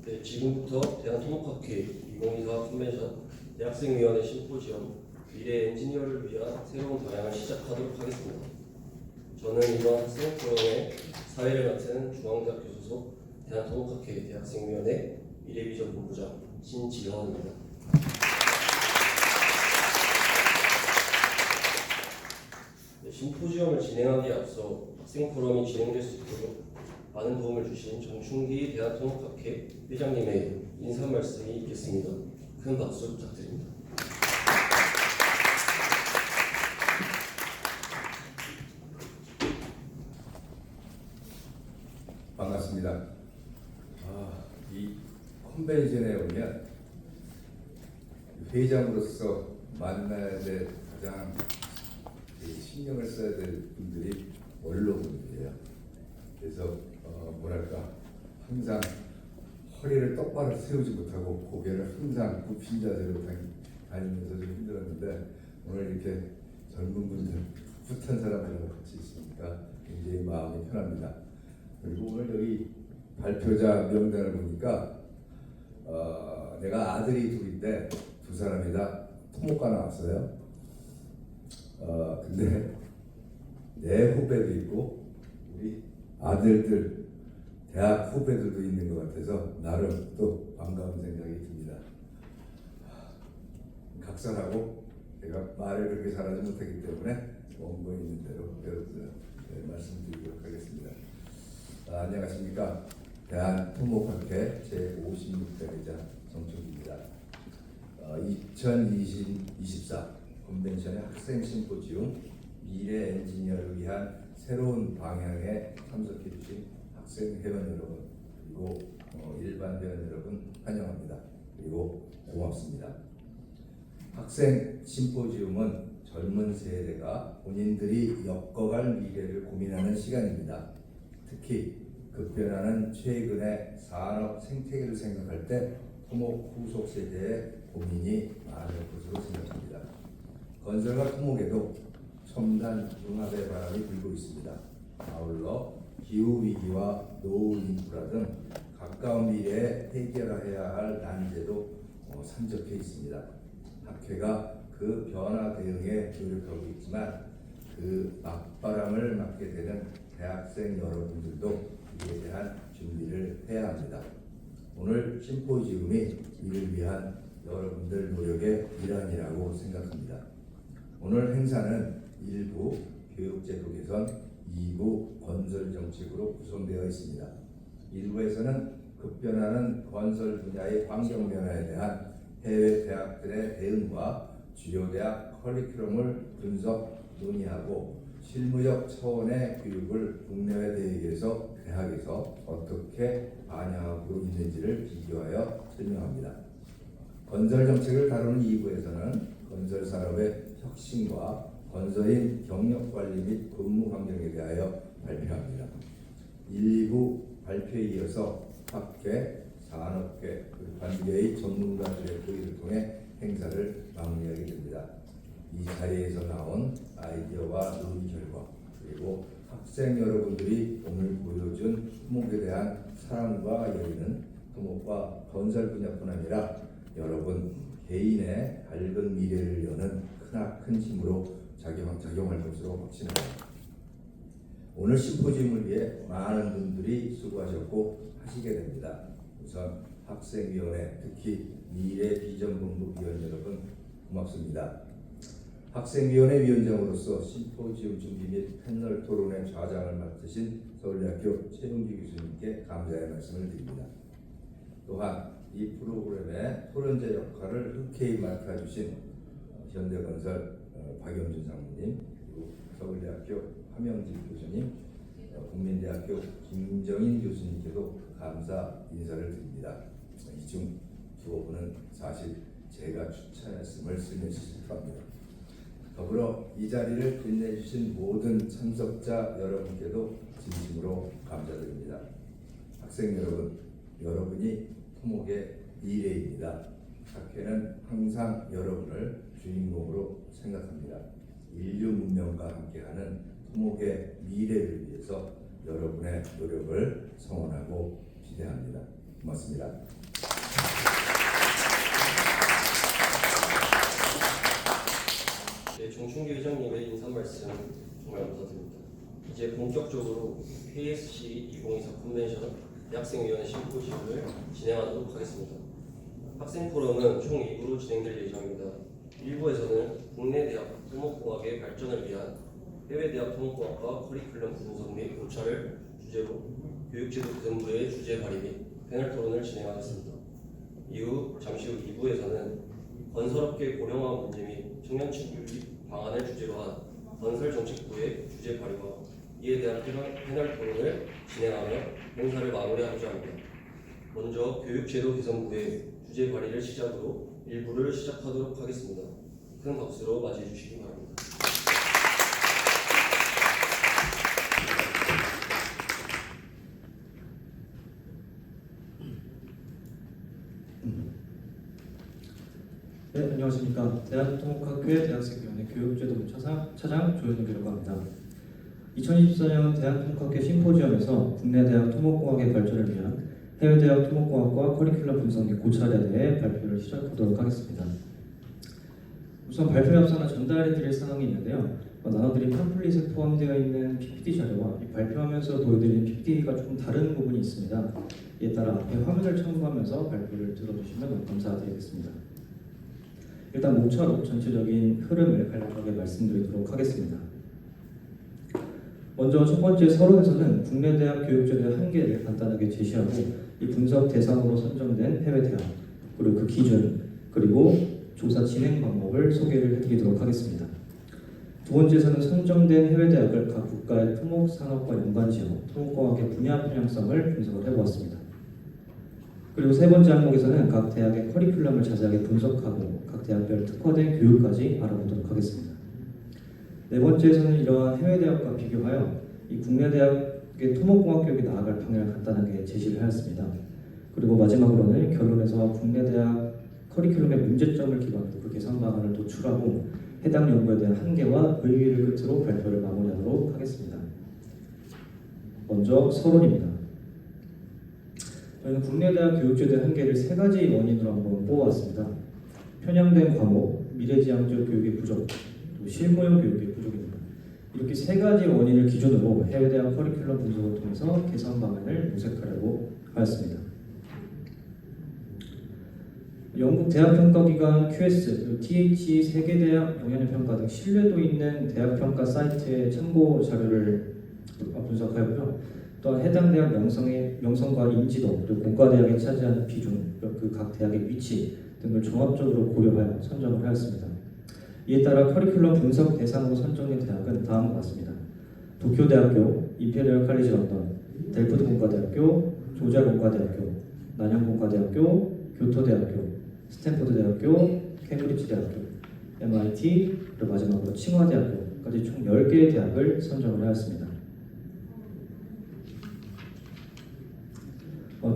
네, 지금부터 대한토목학회 2024 컨벤션 대학생위원회 심포지엄 미래 엔지니어를 위한 새로운 방향을 시작하도록 하겠습니다. 저는 이번 학생 포럼의 사회를 맡은 중앙대학교 소속 대한토목학회 대학생위원회 미래비전 본부장 신지현입니다. 네, 심포지엄을 진행하기에 앞서 학생 포럼이 진행될 수 있도록 많은 도움을 주신 정충기 대한토목학회 회장님의 인사 말씀이 있겠습니다. 큰 박수 부탁드립니다. 반갑습니다. 이 컨벤션에 오면 회장으로서 만나야 될 가장 신경을 써야 될 분들이 원로분들이에요. 그래서 뭐랄까 항상 허리를 똑바로 세우지 못하고 고개를 항상 굽힌 자세로 다니면서 좀 힘들었는데 오늘 이렇게 젊은 분들, 풋한 사람들과 같이 있으니까 굉장히 마음이 편합니다. 그리고 오늘 여기 발표자 명단을 보니까 내가 아들이 둘인데 두 사람이 다 토목과 나왔어요. 근데 내 후배도 있고 우리 아들들 대학 후배들도 있는 것 같아서 나름 또 반가운 생각이 듭니다. 각설하고 제가 말을 그렇게 잘하지 못하기 때문에 원고 있는 대로 말씀드리도록 하겠습니다. 안녕하십니까. 대한토목학회 제56대 회장 정충기입니다. 2024 컨벤션의 학생 심포지움 미래 엔지니어를 위한 새로운 방향에 참석해 주신 학생 회원 여러분 그리고 일반 회원 여러분 환영합니다. 그리고 고맙습니다. 학생 심포지움은 젊은 세대가 본인들이 엮어갈 미래를 고민하는 시간입니다. 특히 급변하는 최근의 산업 생태계를 생각할 때 토목 후속 세대의 고민이 많을 것으로 생각합니다. 건설과 토목에도 첨단 융합의 바람이 불고 있습니다. 아울러 기후위기와 노후 인프라 등 가까운 미래에 해결해야 할 난제도 산적해 있습니다. 학회가 그 변화 대응에 노력하고 있지만 그 맞바람을 맞게 되는 대학생 여러분들도 이에 대한 준비를 해야 합니다. 오늘 심포지움이 이를 위한 여러분들 노력의 일환이라고 생각합니다. 오늘 행사는 1부 교육제도 개선, 2부 건설 정책으로 구성되어 있습니다. 1부에서는 급변하는 건설 분야의 환경 변화에 대한 해외 대학들의 대응과 주요 대학 커리큘럼을 분석, 논의하고 실무적 차원의 교육을 국내외 대학에서 어떻게 반영하고 있는지를 비교하여 설명합니다. 건설 정책을 다루는 2부에서는 건설 산업의 혁신과 건설인 경력 관리 및 근무 환경에 대하여 발표합니다. 1, 2부 발표에 이어서 학회, 산업계, 관계의 전문가들의 토의를 통해 행사를 마무리하게 됩니다. 이 자리에서 나온 아이디어와 논의 결과 그리고 학생 여러분들이 오늘 보여준 토목에 대한 사랑과 열의는 토목과 건설 분야뿐 아니라 여러분 개인의 밝은 미래를 여는 크나큰 힘으로 작용할 것으로 확신합니다. 오늘 심포지움을 위해 많은 분들이 수고하셨고 하시게 됩니다. 우선 학생위원회, 특히 미래비전본부 위원 여러분 고맙습니다. 학생위원회 위원장으로서 심포지움 준비 및 패널 토론의 좌장을 맡으신 서울대학교 최은규 교수님께 감사의 말씀을 드립니다. 또한 이 프로그램의 토론자 역할을 흔쾌히 맡아주신 현대건설 박영준 상무님, 그리고 서울대학교 함영진 교수님, 국민대학교 김정인 교수님께도 감사 인사를 드립니다. 이 중 두 분은 사실 제가 추천했음을 슬며시 실토합니다. 더불어 이 자리를 빛내주신 모든 참석자 여러분께도 진심으로 감사드립니다. 학생 여러분, 여러분이 토목의 미래입니다. 학회는 항상 여러분을 주인공으로 생각합니다. 인류 문명과 함께하는 토목의 미래를 위해서 여러분의 노력을 성원하고 기대합니다. 고맙습니다. 네, 정충기 회장님의 인사 말씀 정말 감사드립니다. 이제 본격적으로 KSC 2024 컨벤션 대학생위원회 심포지엄을 진행하도록 하겠습니다. 학생 포럼은 총 2부로 진행될 예정입니다. 1부에서는 국내 대학 토목공학의 발전을 위한 해외 대학 토목공학과 커리큘럼 분석 및 고찰을 주제로 교육제도 교정부의 주제 발의 및 패널 토론을 진행하겠습니다. 이후 잠시 후 2부에서는 건설업계 고령화 문제 및 청년층 유입 방안을 주제로 한 건설정책부의 주제 발의와 이에 대한 패널 토론을 진행하며 행사를 마무리하고자 합니다. 먼저 교육제도 개선부의 주제 발의를 시작으로 1부를 시작하도록 하겠습니다. 큰 박수로 맞이해 주시기 바랍니다. 네, 안녕하십니까. 대한토목학회 대학생위원회 교육제도부 차장 조현욱이라고 합니다. 2024년 대한토목학회 심포지엄에서 국내 대학 토목공학의 발전을 위한 해외 대학 토목공학과 커리큘럼 분석 및 고찰에 대해 발표를 시작하도록 하겠습니다. 우선 발표에 앞서나 전달해 드릴 사항이 있는데요. 나눠드린 팜플릿에 포함되어 있는 PPT 자료와 발표하면서 보여드린 PPT가 조금 다른 부분이 있습니다. 이에 따라 앞에 화면을 참고하면서 발표를 들어주시면 감사드리겠습니다. 일단 모차로 전체적인 흐름을 간략하게 말씀드리도록 하겠습니다. 먼저 첫 번째 서론에서는 국내 대학 교육제도의 한계를 간단하게 제시하고 이 분석 대상으로 선정된 해외 대학, 그리고 그 기준, 그리고 조사 진행 방법을 소개를 해드리도록 하겠습니다. 두 번째에서는 선정된 해외 대학을 각 국가의 토목산업과 연관지어 토목공학의 분야 편향성을 분석을 해보았습니다. 그리고 세 번째 항목에서는 각 대학의 커리큘럼을 자세하게 분석하고 각 대학별 특화된 교육까지 알아보도록 하겠습니다. 네 번째에서는 이러한 해외 대학과 비교하여 이 국내 대학의 토목공학 교육이 나아갈 방향을 간단하게 제시를 하였습니다. 그리고 마지막으로는 결론에서 국내 대학 커리큘럼의 문제점을 기반으로 그 개선 방안을 도출하고 해당 연구에 대한 한계와 의의를 끝으로 발표를 마무리하도록 하겠습니다. 먼저 서론입니다. 저희는 국내 대학 교육제도의 한계를 세 가지 원인으로 한번 뽑아왔습니다. 편향된 과목, 미래지향적 교육의 부족, 또 실무형 교육의 부족입니다. 이렇게 세 가지 원인을 기준으로 해외 대학 커리큘럼 분석을 통해서 개선 방안을 모색하려고 하였습니다. 영국 대학평가기관 QS, TH 세계대학 영향력평가 등 신뢰도 있는 대학평가 사이트의 참고 자료를 분석하였고요. 또한 해당 대학 명성과 인지도, 그리고 공과대학이 차지하는 비중, 그 각 대학의 위치 등을 종합적으로 고려하여 선정을 하였습니다. 이에 따라 커리큘럼 분석 대상으로 선정된 대학은 다음과 같습니다. 도쿄대학교, 임페리얼 칼리지 런던, 델프트 공과대학교, 조지아 공과대학교, 난영 공과대학교, 교토대학교, 스탠포드 대학교, 케임브리지 대학교, MIT, 그리고 마지막으로 칭화대학교까지 총 10개의 대학을 선정을 하였습니다.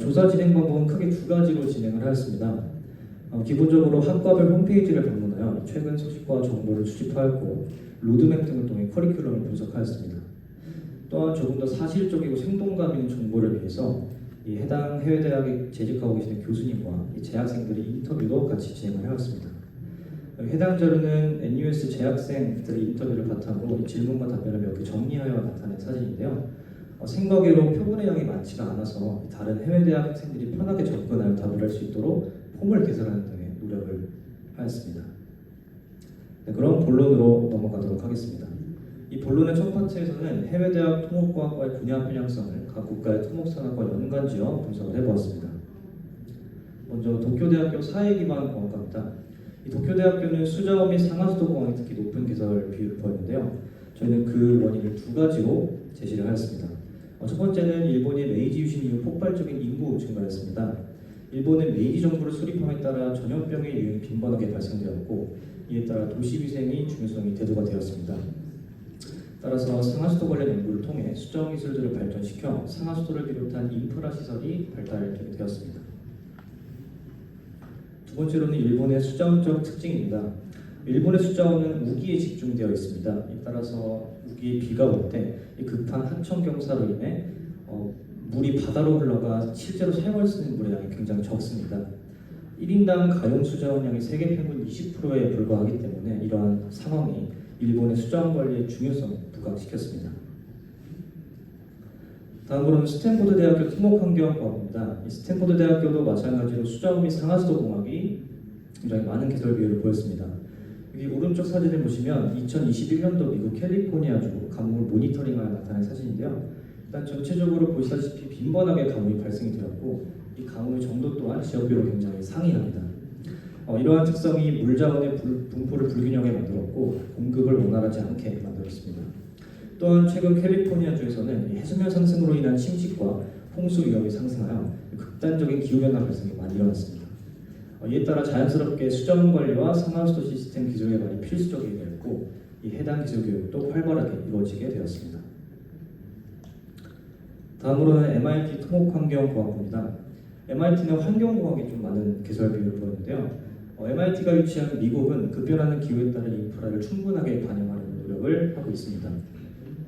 조사 진행 방법은 크게 두 가지로 진행을 하였습니다. 기본적으로 학과별 홈페이지를 방문하여 최근 소식과 정보를 수집하였고 로드맵 등을 통해 커리큘럼을 분석하였습니다. 또한 조금 더 사실적이고 생동감 있는 정보를 위해서 이 해당 해외 대학에 재직하고 계시는 교수님과 이 재학생들의 인터뷰도 같이 진행을 해왔습니다. 해당 자료는 NUS 재학생들의 인터뷰를 바탕으로 질문과 답변을 몇 개 정리하여 나타낸 사진인데요. 생각외로 표본의 양이 많지가 않아서 다른 해외 대학 학생들이 편하게 접근하여 답을 할 수 있도록 폼을 개설하는 등의 노력을 하였습니다. 네, 그럼 본론으로 넘어가도록 하겠습니다. 이 본론의 첫 파트에서는 해외 대학 토목공학과의 분야 편향성을 각 국가의 토목산업과 연관지어 분석을 해보았습니다. 먼저 도쿄대학교 사회기반공학과입니다. 이 도쿄대학교는 수자원 및 상하수도 공학이 특히 높은 개설 비율을 보였는데요. 저희는 그 원인을 두 가지로 제시를 하였습니다. 첫 번째는 일본이 메이지 유신 이후 폭발적인 인구 증가였습니다. 일본은 메이지 정부를 수립함에 따라 전염병의 유행이 빈번하게 발생되었고 이에 따라 도시위생이 중요성이 대두가 되었습니다. 따라서 상하수도 관련 연구를 통해 수자원 기술들을 발전시켜 상하수도를 비롯한 인프라 시설이 발달되게 되었습니다. 두 번째로는 일본의 수자원적 특징입니다. 일본의 수자원은 우기에 집중되어 있습니다. 따라서 우기에 비가 올 때 급한 하천 경사로 인해 물이 바다로 흘러가 실제로 사용할 수 있는 물의 양이 굉장히 적습니다. 1인당 가용 수자원량이 세계 평균 20%에 불과하기 때문에 이러한 상황이 일본의 수자원 관리의 중요성을 부각시켰습니다. 다음으로는 스탠포드 대학교 토목환경과학입니다. 이 스탠포드 대학교도 마찬가지로 수자원 및 상하수도 공학이 굉장히 많은 개설 비율을 보였습니다. 여기 오른쪽 사진을 보시면 2021년도 미국 캘리포니아주 가뭄을 모니터링하여 나타낸 사진인데요. 일단 전체적으로 보시다시피 빈번하게 가뭄이 발생이 되었고 이 가뭄의 정도 또한 지역별로 굉장히 상이합니다. 이러한 특성이 물자원의 분포를 불균형에 만들었고 공급을 원활하지 않게 만들었습니다. 또한 최근 캘리포니아주에서는 해수면 상승으로 인한 침식과 홍수 위험이 상승하여 극단적인 기후변화 발생이 많이 일어났습니다. 이에 따라 자연스럽게 수자원 관리와 상하수도 시스템 기술 개발이 필수적이 되었고 이 해당 기술 교육도 활발하게 이루어지게 되었습니다. 다음으로는 MIT 토목환경공학부입니다. MIT는 환경공학이 좀 많은 개설 비율을 보였는데요. MIT가 위치한 미국은 급변하는 기후에 따른 인프라를 충분하게 반영하려는 노력을 하고 있습니다.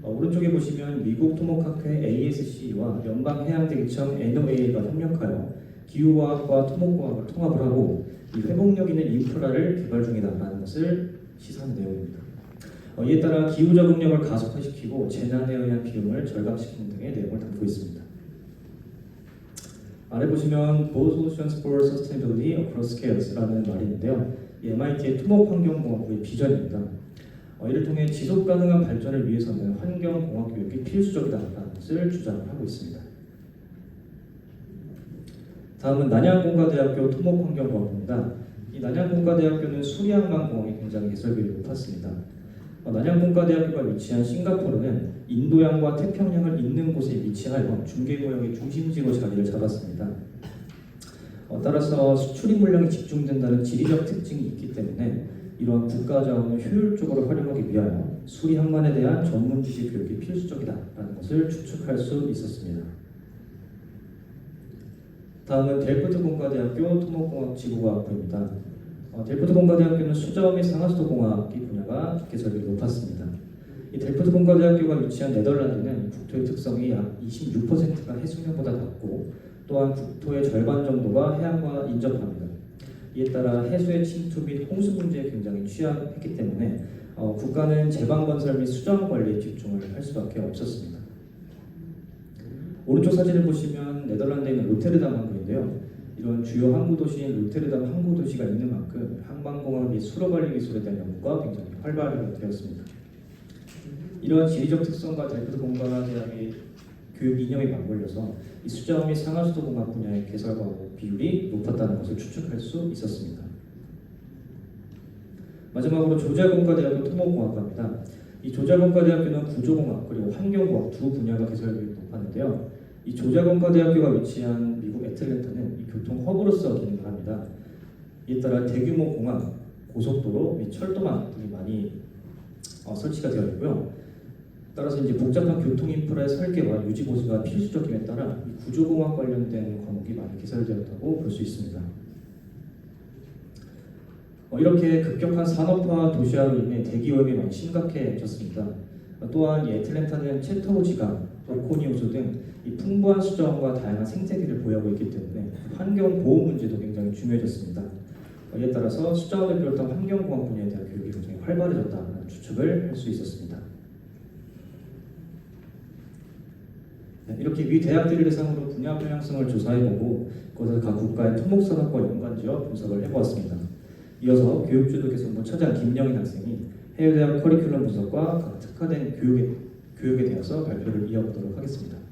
오른쪽에 보시면 미국 토목학회 ASC와 연방해양대기청 NOAA가 협력하여 기후과학과 토목공학을 통합을 하고 이 회복력 있는 인프라를 개발 중이다라는 것을 시사하는 내용입니다. 이에 따라 기후 적응력을 가속화시키고 재난에 의한 비용을 절감시키는 등의 내용을 담고 있습니다. 아래 보시면 Both Solutions for Sustainability Across Scales라는 말이 있는데요. 이 MIT의 토목환경공학부의 비전입니다. 이를 통해 지속 가능한 발전을 위해서는 환경공학 교육이 필수적이다라는 것을 주장을 하고 있습니다. 다음은 난양공과대학교 토목환경공학부입니다. 이 난양공과대학교는 수리항만공학이 굉장히 개설비율이 높았습니다. 난양공과대학교가 위치한 싱가포르는 인도양과 태평양을 잇는 곳에 위치하여 중계무역의 중심지로 자리를 잡았습니다. 따라서 수출입 물량이 집중된다는 지리적 특징이 있기 때문에 이러한 국가 자원을 효율적으로 활용하기 위하여 수리항만에 대한 전문 지식 교육이 필수적이다라는 것을 추측할 수 있었습니다. 다음은 델프트 공과대학교 토목공학지구과학부입니다. 델프트 공과대학교는 수자원 및 상하수도 공학이 분야가 개설비가 높았습니다. 이 델프트 공과대학교가 위치한 네덜란드는 국토의 특성이 약 26%가 해수면보다 낮고 또한 국토의 절반 정도가 해안과 인접합니다. 이에 따라 해수의 침투 및 홍수 문제에 굉장히 취약했기 때문에 국가는 제방 건설 및 수자원 관리에 집중을 할 수밖에 없었습니다. 오른쪽 사진을 보시면 네덜란드에 있는 로테르담 항구인데요. 이런 주요 항구 도시인 로테르담 항구 도시가 있는 만큼 항만공학 및 수로 관리 기술에 대한 연구가 굉장히 활발하게 되었습니다. 이러한 지리적 특성과 델프트 공과대학의 교육 이념이 맞물려서 이 수자원 및 상하수도 공학 분야의 개설과 비율이 높았다는 것을 추측할 수 있었습니다. 마지막으로 조지아공과대학교 토목공학과입니다. 이 조지아공과대학교는 구조공학 그리고 환경공학 두 분야가 개설비율이 높았는데요. 이 조지아공과대학교가 위치한 미국 애틀랜타는 이 교통 허브로서 기능을 합니다. 이에 따라 대규모 공항, 고속도로 및 철도망 등이 많이 설치가 되어 있고요. 따라서 이제 복잡한 교통 인프라의 설계와 유지 보수가 필수적임에 따라 이 구조공학 관련된 과목이 많이 개설되었다고 볼 수 있습니다. 이렇게 급격한 산업화 도시화로 인해 대기 오염이 많이 심각해졌습니다. 또한 이 애틀랜타는 채터우 지강, 오코니 호수 등 이 풍부한 수자원과 다양한 생태계를 보유하고 있기 때문에 환경 보호 문제도 굉장히 중요해졌습니다. 이에 따라서 수자원을 비롯한 환경공학 분야에 대한 교육이 굉장히 활발해졌다는 추측을 할 수 있었습니다. 이렇게 위 대학들을 대상으로 분야 편향성을 조사해보고 그것을 각 국가의 토목산업과 연관지어 분석을 해보았습니다. 이어서 교육주도 개선부 차장 김영인 학생이 해외대학 커리큘럼 분석과 각 특화된 교육에 대해서 발표를 이어보도록 하겠습니다.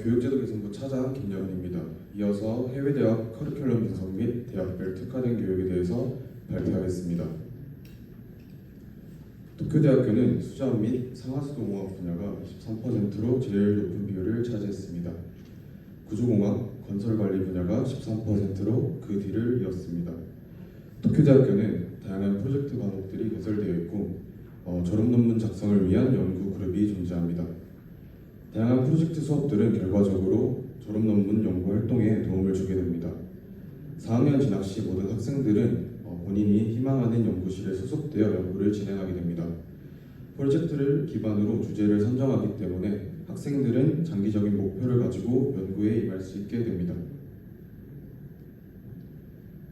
교육제도 개선부 차장 김영은입니다. 이어서 해외대학 커리큘럼 분석 및 대학별 특화된 교육에 대해서 발표하겠습니다. 도쿄대학교는 수자원 및 상하수도공학 분야가 13%로 제일 높은 비율을 차지했습니다. 구조공학, 건설관리 분야가 13%로 그 뒤를 이었습니다. 도쿄대학교는 다양한 프로젝트 과목들이 개설되어 있고 졸업 논문 작성을 위한 연구 그룹이 존재합니다. 다양한 프로젝트 수업들은 결과적으로 졸업 논문 연구 활동에 도움을 주게 됩니다. 4학년 진학 시 모든 학생들은 본인이 희망하는 연구실에 소속되어 연구를 진행하게 됩니다. 프로젝트를 기반으로 주제를 선정하기 때문에 학생들은 장기적인 목표를 가지고 연구에 임할 수 있게 됩니다.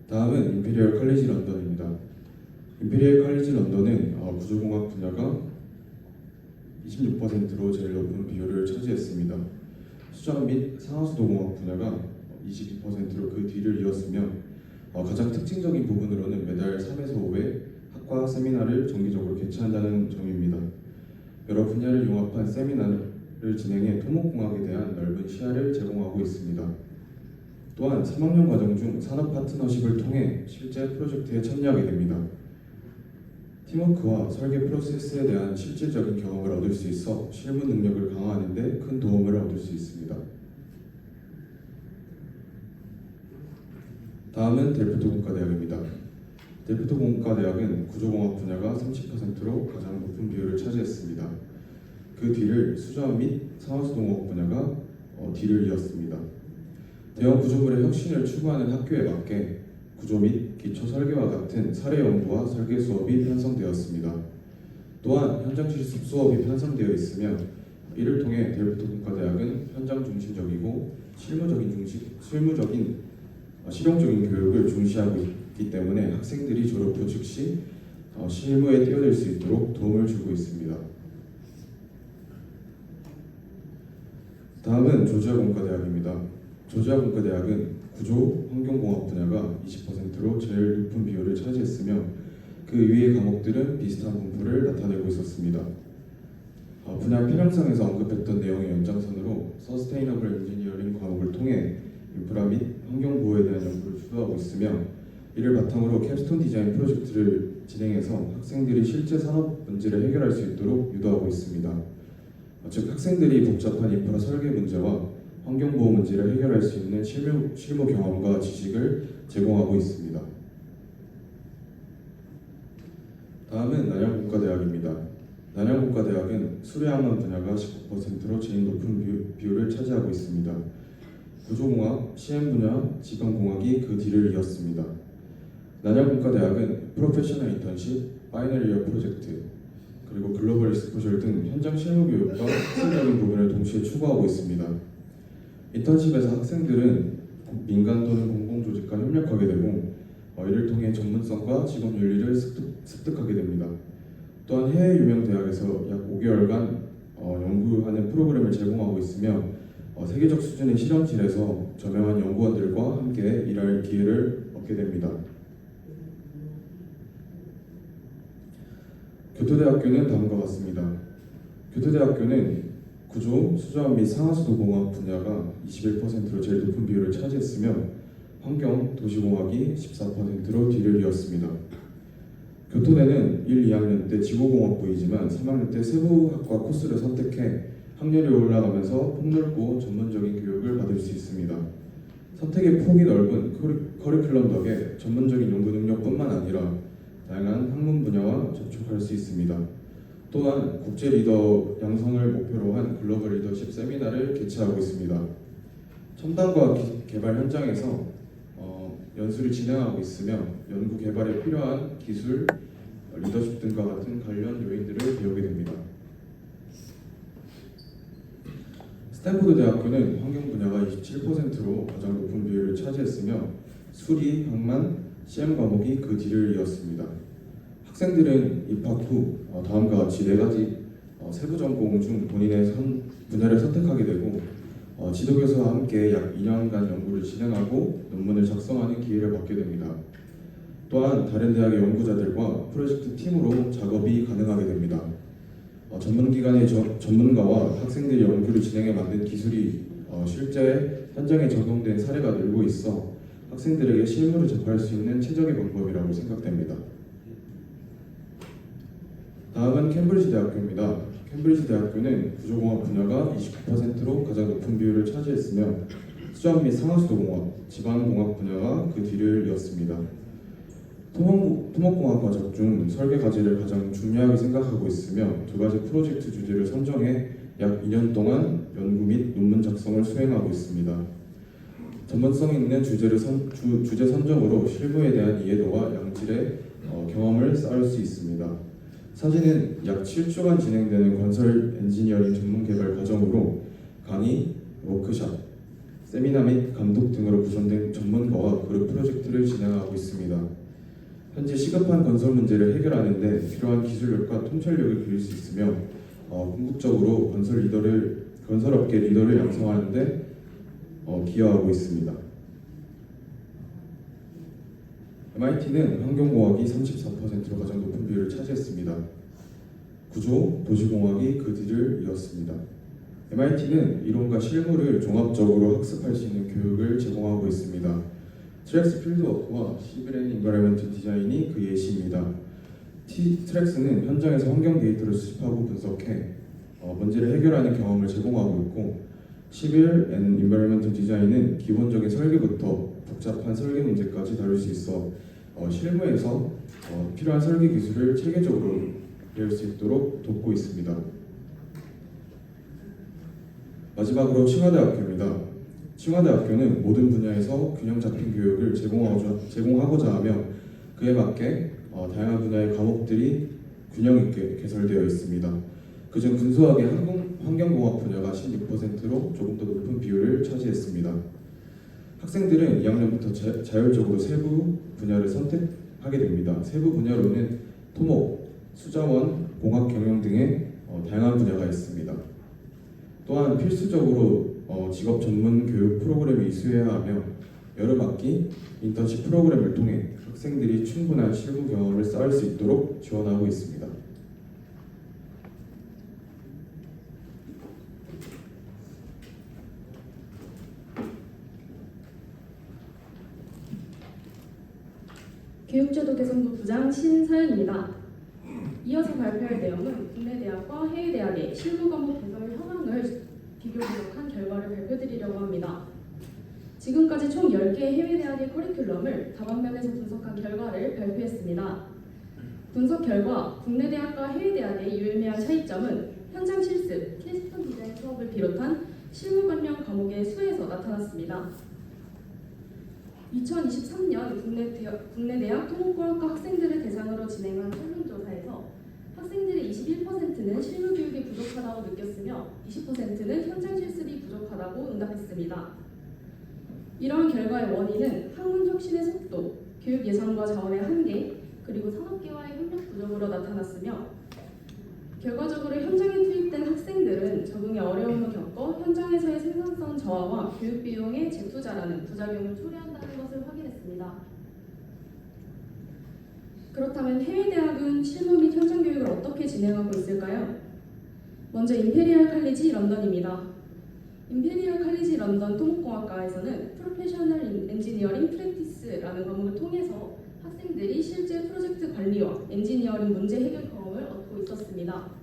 다음은 임페리얼 칼리지 런던입니다. 임페리얼 칼리지 런던은 구조공학 분야가 26%로 제일 높은 비율을 차지했습니다. 수자원 및 상하수도공학 분야가 22%로 그 뒤를 이었으며 가장 특징적인 부분으로는 매달 3에서 5회 학과 세미나를 정기적으로 개최한다는 점입니다. 여러 분야를 융합한 세미나를 진행해 토목공학에 대한 넓은 시야를 제공하고 있습니다. 또한 3학년 과정 중 산업 파트너십을 통해 실제 프로젝트에 참여하게 됩니다. 팀워크와 설계 프로세스에 대한 실질적인 경험을 얻을 수 있어 실무 능력을 강화하는 데 큰 도움을 얻을 수 있습니다. 다음은 델프트 공과대학입니다. 델프트 공과대학은 구조공학 분야가 30%로 가장 높은 비율을 차지했습니다. 그 뒤를 수자원 및 상하수도공학 분야가 뒤를 이었습니다. 대형 구조물의 혁신을 추구하는 학교에 맞게 구조 및 기초 설계와 같은 사례 연구와 설계 수업이 편성되었습니다. 또한 현장 실습 수업이 편성되어 있으며 이를 통해 델프트 공과대학은 현장 중심적이고 실용적인 교육을 중시하고 있기 때문에 학생들이 졸업 후 즉시 실무에 뛰어들 수 있도록 도움을 주고 있습니다. 다음은 조지아 공과대학입니다. 조지아 공과대학은 구조, 환경공학 분야가 20%로 제일 높은 비율을 차지했으며 그 위의 과목들은 비슷한 분포를 나타내고 있었습니다. 분야 편향성에서 언급했던 내용의 연장선으로 서스테이너블 엔지니어링 과목을 통해 인프라 및 환경 보호에 대한 연구를 주도하고 있으며 이를 바탕으로 캡스톤 디자인 프로젝트를 진행해서 학생들이 실제 산업 문제를 해결할 수 있도록 유도하고 있습니다. 즉 학생들이 복잡한 인프라 설계 문제와 환경보호 문제를 해결할 수 있는 실무 경험과 지식을 제공하고 있습니다. 다음은 난양공과대학입니다. 난양공과대학은 수리항만 분야가 19%로 제일 높은 비율을 차지하고 있습니다. 구조공학, CM 분야, 지방공학이 그 뒤를 이었습니다. 난양공과대학은 프로페셔널 인턴십, 파이널 이어 프로젝트, 그리고 글로벌 익스포셜 등 현장 실무 교육과 학술적인 부분을 동시에 추구하고 있습니다. 인턴십에서 학생들은 민간 또는 공공조직과 협력하게 되고 이를 통해 전문성과 직업 윤리를 습득하게 됩니다. 또한 해외 유명 대학에서 약 5개월간 연구하는 프로그램을 제공하고 있으며 세계적 수준의 실험실에서 저명한 연구원들과 함께 일할 기회를 얻게 됩니다. 교토대학교는 다음과 같습니다. 교토대학교는 구조, 수자원 및 상하수도공학 분야가 21%로 제일 높은 비율을 차지했으며 환경, 도시공학이 14%로 뒤를 이었습니다. 교토대는 1, 2학년 때 지구공학부이지만 3학년 때 세부학과 코스를 선택해 학년이 올라가면서 폭넓고 전문적인 교육을 받을 수 있습니다. 선택의 폭이 넓은 커리큘럼 덕에 전문적인 연구 능력뿐만 아니라 다양한 학문 분야와 접촉할 수 있습니다. 또한 국제 리더 양성을 목표로 한 글로벌 리더십 세미나를 개최하고 있습니다. 첨단과학 개발 현장에서 연수를 진행하고 있으며 연구 개발에 필요한 기술, 리더십 등과 같은 관련 요인들을 배우게 됩니다. 스탠포드 대학교는 환경 분야가 27%로 가장 높은 비율을 차지했으며 수리, 항만, CM 과목이 그 뒤를 이었습니다. 학생들은 입학 후 다음과 같이 4가지 세부 전공 중 본인의 분야를 선택하게 되고 지도교수와 함께 약 2년간 연구를 진행하고 논문을 작성하는 기회를 받게 됩니다. 또한 다른 대학의 연구자들과 프로젝트 팀으로 작업이 가능하게 됩니다. 전문기관의 전문가와 학생들이 연구를 진행해 만든 기술이 실제 현장에 적용된 사례가 늘고 있어 학생들에게 실무를 접할 수 있는 최적의 방법이라고 생각됩니다. 다음은 캠브리지 대학교입니다. 캠브리지 대학교는 구조공학 분야가 29%로 가장 높은 비율을 차지했으며 수자원 및 상하수도공학, 지방공학 분야가 그 뒤를 이었습니다. 토목공학 과목 중 설계 과제를 가장 중요하게 생각하고 있으며 두 가지 프로젝트 주제를 선정해 약 2년 동안 연구 및 논문 작성을 수행하고 있습니다. 전문성 있는 주제 선정으로 실무에 대한 이해도와 양질의 경험을 쌓을 수 있습니다. 사진은 약 7주간 진행되는 건설 엔지니어링 전문 개발 과정으로 강의, 워크숍, 세미나 및 감독 등으로 구성된 전문가와 그룹 프로젝트를 진행하고 있습니다. 현재 시급한 건설 문제를 해결하는 데 필요한 기술력과 통찰력을 기를 수 있으며 궁극적으로 건설업계 리더를 양성하는 데 기여하고 있습니다. MIT는 환경공학이 34%로 가장 높은 비율을 차지했습니다. 구조, 도시공학이 그 뒤를 이었습니다. MIT는 이론과 실무를 종합적으로 학습할 수 있는 교육을 제공하고 있습니다. 트랙스 필드워크와 시빌 앤 인바이러먼트 디자인이 그 예시입니다. 트랙스는 현장에서 환경 데이터를 수집하고 분석해 문제를 해결하는 경험을 제공하고 있고, 시빌 앤 인바이러먼트 디자인은 기본적인 설계부터 복잡한 설계 문제까지 다룰 수 있어 실무에서 필요한 설계 기술을 체계적으로 배울 수 있도록 돕고 있습니다. 마지막으로 칭화대학교입니다. 칭화대학교는 모든 분야에서 균형 잡힌 교육을 제공하고자 하며 그에 맞게 다양한 분야의 과목들이 균형 있게 개설되어 있습니다. 그중 근소하게 환경공학 분야가 16%로 조금 더 높은 비율을 차지했습니다. 학생들은 2학년부터 자율적으로 세부 분야를 선택하게 됩니다. 세부 분야로는 토목, 수자원, 공학 경영 등의 다양한 분야가 있습니다. 또한 필수적으로 직업 전문 교육 프로그램을 이수해야 하며 여러 학기 인턴십 프로그램을 통해 학생들이 충분한 실무 경험을 쌓을 수 있도록 지원하고 있습니다. 교육제도 개선부 부장 신서연입니다. 이어서 발표할 내용은 국내 대학과 해외 대학의 실무 과목 개설 현황을 비교 분석한 결과를 발표드리려고 합니다. 지금까지 총 10개의 해외 대학의 커리큘럼을 다방면에서 분석한 결과를 발표했습니다. 분석 결과 국내 대학과 해외 대학의 유의미한 차이점은 현장 실습, 캐스텀 디자인 수업을 비롯한 실무 관련 과목의 수에서 나타났습니다. 2023년 국내 대학 토목공학과 학생들을 대상으로 진행한 설문조사에서 학생들의 21%는 실무 교육이 부족하다고 느꼈으며 20%는 현장 실습이 부족하다고 응답했습니다. 이러한 결과의 원인은 학문 혁신의 속도, 교육 예산과 자원의 한계, 그리고 산업계와의 협력 부족으로 나타났으며 결과적으로 현장에 투입된 학생들은 적응에 어려움을 겪어 현장에서의 생산성 저하와 교육 비용의 재투자라는 부작용을 초래한다는 것을 확인했습니다. 그렇다면 해외 대학은 실무 및 현장 교육을 어떻게 진행하고 있을까요? 먼저 임페리얼 칼리지 런던입니다. 임페리얼 칼리지 런던 토목공학과에서는 프로페셔널 엔지니어링 프랙티스라는 과목을 통해서 학생들이 실제 프로젝트 관리와 엔지니어링 문제 해결 경험을 얻고 있었습니다.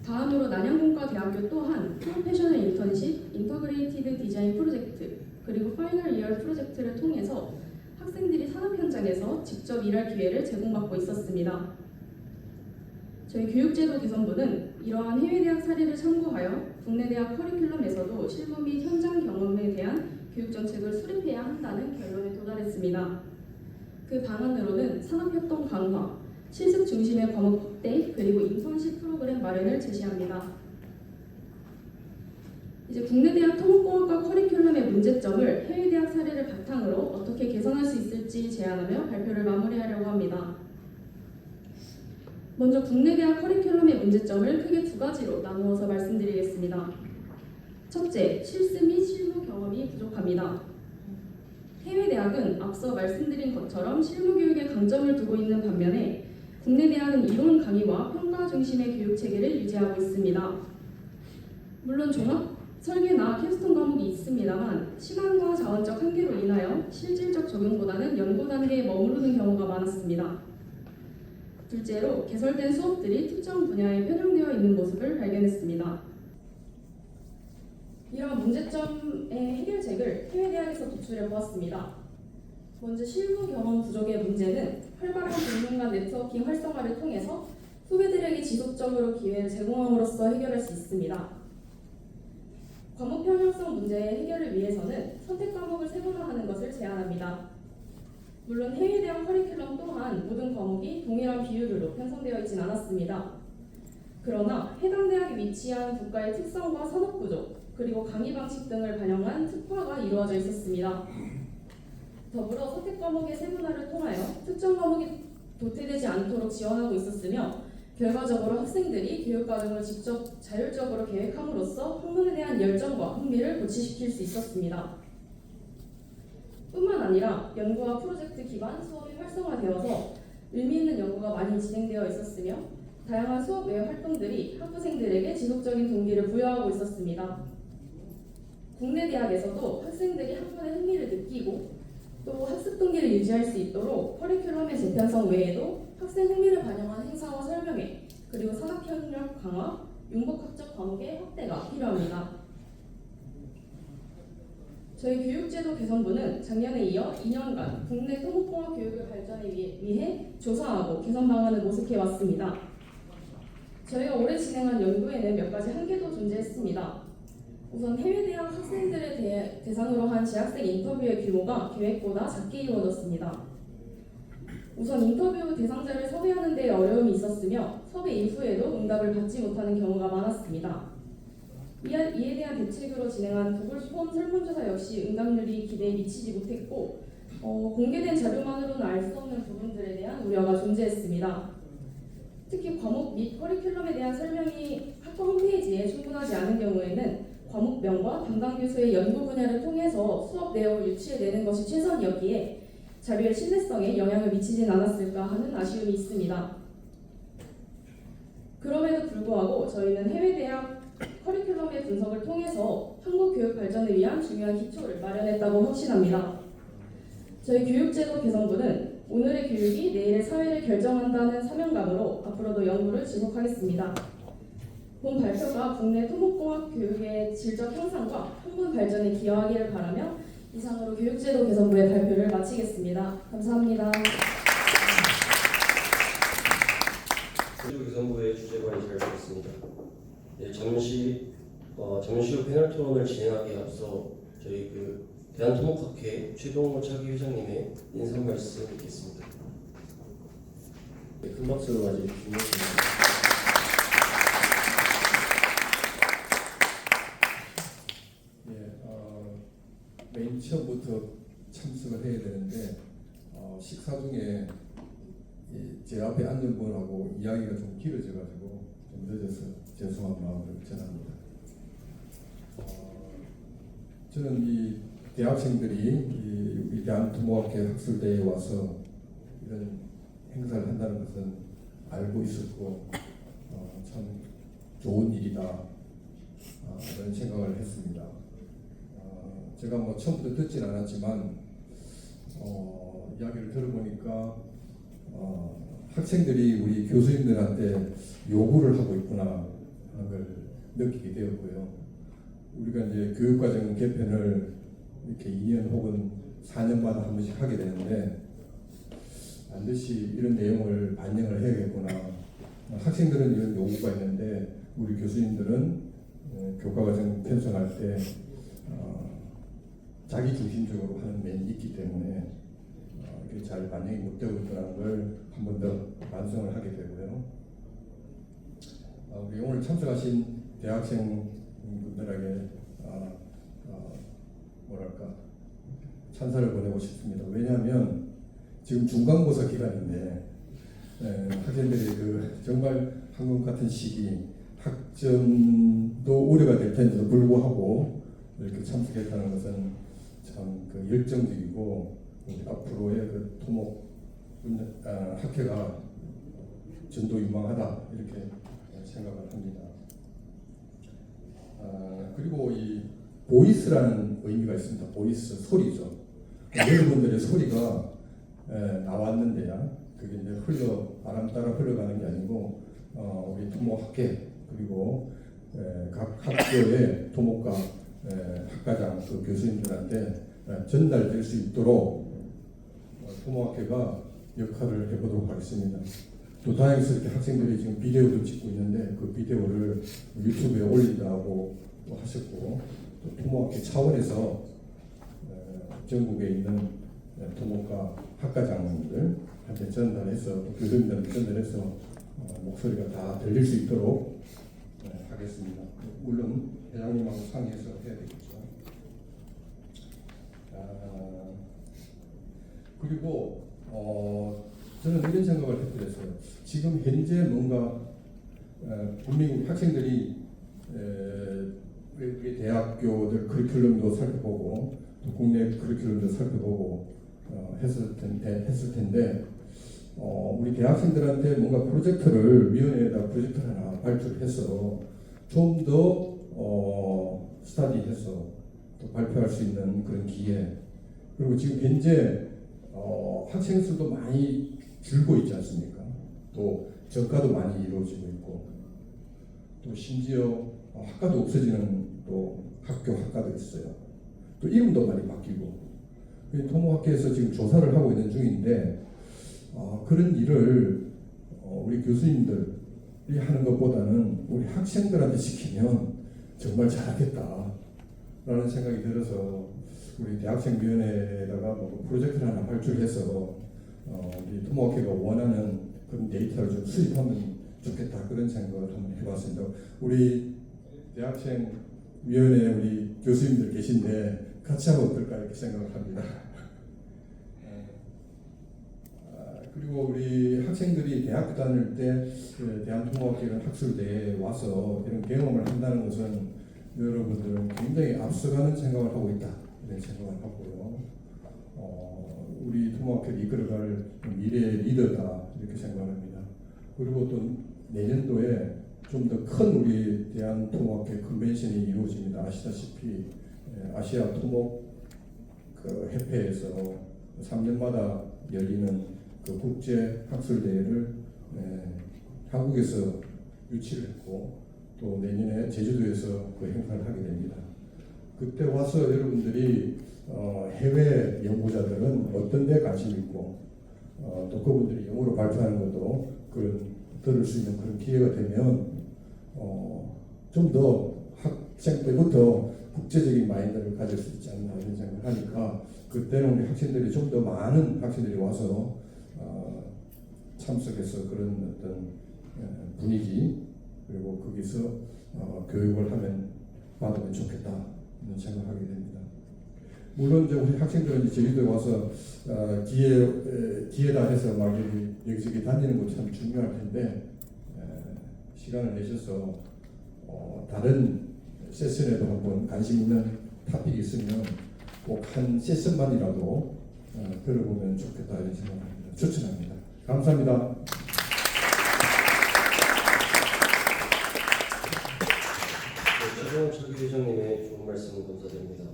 다음으로 난양공과대학교 또한 프로페셔널 인턴십, 인터그레이티드 디자인 프로젝트, 그리고 파이널 이어 프로젝트를 통해서 학생들이 산업 현장에서 직접 일할 기회를 제공받고 있었습니다. 저희 교육제도 개선부는 이러한 해외 대학 사례를 참고하여 국내 대학 커리큘럼에서도 실무 및 현장 경험에 대한 교육 정책을 수립해야 한다는 결론에 도달했습니다. 그 방안으로는 산업협동 강화, 실습 중심의 과목 확대, 그리고 인턴십 프로그램 마련을 제시합니다. 이제 국내 대학 토목공학과 커리큘럼의 문제점을 해외 대학 사례를 바탕으로 어떻게 개선할 수 있을지 제안하며 발표를 마무리하려고 합니다. 먼저 국내 대학 커리큘럼의 문제점을 크게 두 가지로 나누어서 말씀드리겠습니다. 첫째, 실습 및 실무 경험이 부족합니다. 해외 대학은 앞서 말씀드린 것처럼 실무 교육에 강점을 두고 있는 반면에 국내 대학은 이론 강의와 평가 중심의 교육 체계를 유지하고 있습니다. 물론 종합 설계나 캡스톤 과목이 있습니다만 시간과 자원적 한계로 인하여 실질적 적용보다는 연구 단계에 머무르는 경우가 많았습니다. 둘째로 개설된 수업들이 특정 분야에 편향되어 있는 모습을 발견했습니다. 이런 문제점의 해결책을 해외 대학에서 도출해 보았습니다. 먼저 실무 경험 부족의 문제는 활발한 동문 간 네트워킹 활성화를 통해서 후배들에게 지속적으로 기회를 제공함으로써 해결할 수 있습니다. 과목 편향성 문제의 해결을 위해서는 선택 과목을 세분화하는 것을 제안합니다. 물론 해외 대학 커리큘럼 또한 모든 과목이 동일한 비율로 편성되어 있진 않았습니다. 그러나 해당 대학에 위치한 국가의 특성과 산업 구조, 그리고 강의 방식 등을 반영한 특화가 이루어져 있었습니다. 더불어 선택 과목의 세분화를 통하여 특정 과목이 도태되지 않도록 지원하고 있었으며 결과적으로 학생들이 교육 과정을 직접 자율적으로 계획함으로써 학문에 대한 열정과 흥미를 고취시킬 수 있었습니다. 뿐만 아니라 연구와 프로젝트 기반 수업이 활성화되어서 의미 있는 연구가 많이 진행되어 있었으며 다양한 수업 외 활동들이 학부생들에게 지속적인 동기를 부여하고 있었습니다. 국내 대학에서도 학생들이 학문에 흥미를 느끼고 또 학습 동기를 유지할 수 있도록 커리큘럼의 재편성 외에도 학생 흥미를 반영한 행사와 설명회, 그리고 산학협력 강화, 융복학적 과목의 확대가 필요합니다. 저희 교육제도 개선부는 작년에 이어 2년간 국내 토목공학 교육을 발전에 위해 조사하고 개선 방안을 모색해 왔습니다. 저희가 올해 진행한 연구에는 몇 가지 한계도 존재했습니다. 우선 해외 대학 학생들을 대상으로 한 재학생 인터뷰의 규모가 계획보다 작게 이루어졌습니다. 우선 인터뷰 대상자를 섭외하는 데 어려움이 있었으며 섭외 이후에도 응답을 받지 못하는 경우가 많았습니다. 이에 대한 대책으로 진행한 구글 폼 설문조사 역시 응답률이 기대에 미치지 못했고 공개된 자료만으로는 알 수 없는 부분들에 대한 우려가 존재했습니다. 특히 과목 및 커리큘럼에 대한 설명이 학과 홈페이지에 충분하지 않은 경우에는 과목명과 담당 교수의 연구 분야를 통해서 수업 내용을 유추해내는 것이 최선이었기에 자료의 신뢰성에 영향을 미치진 않았을까 하는 아쉬움이 있습니다. 그럼에도 불구하고 저희는 해외 대학 커리큘럼의 분석을 통해서 한국 교육 발전을 위한 중요한 기초를 마련했다고 확신합니다. 저희 교육제도 개선부는 오늘의 교육이 내일의 사회를 결정한다는 사명감으로 앞으로도 연구를 지속하겠습니다. 본 발표가 국내 토목공학 교육의 질적 향상과 학문 발전에 기여하기를 바라며 이상으로 교육제도 개선부의 발표를 마치겠습니다. 감사합니다. 교육개선부의 주재관이 잘 되었습니다. 네, 잠시 후 패널 토론을 진행하기에 앞서 저희 대한토목학회 최동호 차기 회장님의 인사 말씀 듣겠습니다. 네, 큰 박수로 맞이해 주시면 됩니다. 맨 처음부터 참석을 해야 되는데 식사 중에 제 앞에 앉은 분하고 이야기가 좀 길어져가지고 좀 늦어서 죄송한 마음을 전합니다. 저는 이 대학생들이 우리 대한토목학회 학술대회에 와서 이런 행사를 한다는 것은 알고 있었고 참 좋은 일이다 이런 생각을 했습니다. 제가 뭐 처음부터 듣진 않았지만 이야기를 들어보니까 학생들이 우리 교수님들한테 요구를 하고 있구나 하는 걸 느끼게 되었고요. 우리가 이제 교육과정 개편을 이렇게 2년 혹은 4년마다 한 번씩 하게 되는데 반드시 이런 내용을 반영을 해야겠구나. 학생들은 이런 요구가 있는데 우리 교수님들은 교과과정 편성할 때 자기 중심적으로 하는 면이 있기 때문에 이게 잘 반영이 못 되고 있다는 걸 한 번 더 반성을 하게 되고요. 우리 오늘 참석하신 대학생 분들에게 찬사를 보내고 싶습니다. 왜냐하면 지금 중간고사 기간인데 학생들이 정말 한국 같은 시기 학점도 우려가 될 텐데도 불구하고 이렇게 참석했다는 것은 참 열정적이고 앞으로의 토목 학회가 전도유망하다 이렇게 생각을 합니다. 그리고 이 보이스라는 의미가 있습니다. 보이스 소리죠. 여러분들의 소리가 나왔는데요. 그게 이제 바람 따라 흘러가는 게 아니고 우리 토목학회 그리고 각 학교의 토목과 학과장 그 교수님들한테 전달될 수 있도록 토목학회가 역할을 해보도록 하겠습니다. 또 다행스럽게 학생들이 지금 비디오도 찍고 있는데 그 비디오를 유튜브에 올린다고 또 하셨고, 또 토목학회 차원에서 전국에 있는 토목과 학과장님들한테 전달해서, 또 교수님들한테 전달해서 목소리가 다 들릴 수 있도록 하겠습니다. 물론 회장님하고 상의해서 해야 되겠죠. 그리고 저는 이런 생각을 해드렸어요. 지금 현재 뭔가 분명히 학생들이 우리 대학교들 커리큘럼도 살펴보고 또 국내 커리큘럼도 살펴보고 했을 텐데 우리 대학생들한테 뭔가 프로젝트를 위원회에다 프로젝트를 하나 발표를 해서 좀 더 스터디해서 또 발표할 수 있는 그런 기회, 그리고 지금 현재 학생 수도 많이 줄고 있지 않습니까? 또 저가도 많이 이루어지고 있고, 또 심지어 학과도 없어지는 또 학과도 있어요. 또 이름도 많이 바뀌고, 토목학회에서 지금 조사를 하고 있는 중인데 그런 일을 우리 교수님들이 하는 것보다는 우리 학생들한테 시키면 정말 잘하겠다라는 생각이 들어서 우리 대학생위원회에다가 뭐 프로젝트를 하나 발주해서 우리 토목학회가 원하는 그런 데이터를 좀 수집하면 좋겠다, 그런 생각을 한번 해봤습니다. 우리 대학생위원회 우리 교수님들 계신데 같이 하면 어떨까 이렇게 생각을 합니다. 그리고 우리 학생들이 대학 다닐 때 대한토목학회 이런 학술대에 와서 이런 경험을 한다는 것은 여러분들은 굉장히 앞서가는 생각을 하고 있다, 이런 생각을 하고요. 우리 토목학회를 이끌어갈 미래의 리더다, 이렇게 생각합니다. 그리고 또 내년도에 좀 더 큰 우리 대한토목학회 컨벤션이 이루어집니다. 아시다시피 아시아 토목 협회에서 3년마다 열리는 그 국제 학술대회를 한국에서 유치를 했고, 또 내년에 제주도에서 그 행사를 하게 됩니다. 그때 와서 여러분들이 해외 연구자들은 어떤 데 관심 있고 또 그분들이 영어로 발표하는 것도 들을 수 있는 그런 기회가 되면 좀 더 학생 때부터 국제적인 마인드를 가질 수 있지 않나 이런 생각을 하니까, 그때는 우리 학생들이 좀 더 많은 학생들이 와서 참석해서 그런 어떤 분위기, 그리고 거기서 교육을 받으면 좋겠다 이런 생각을 하게 됩니다. 물론 이제 우리 학생들은 이제 제주도에 와서 기회다 해서 막 여기저기 다니는 것도 참 중요할 텐데 시간을 내셔서 다른 세션에도 한번 관심 있는 토픽이 있으면 꼭 한 세션만이라도 들어보면 좋겠다 이런 생각합니다. 추천합니다. 감사합니다. 최종철 회장님의 좋은 말씀 감사드립니다.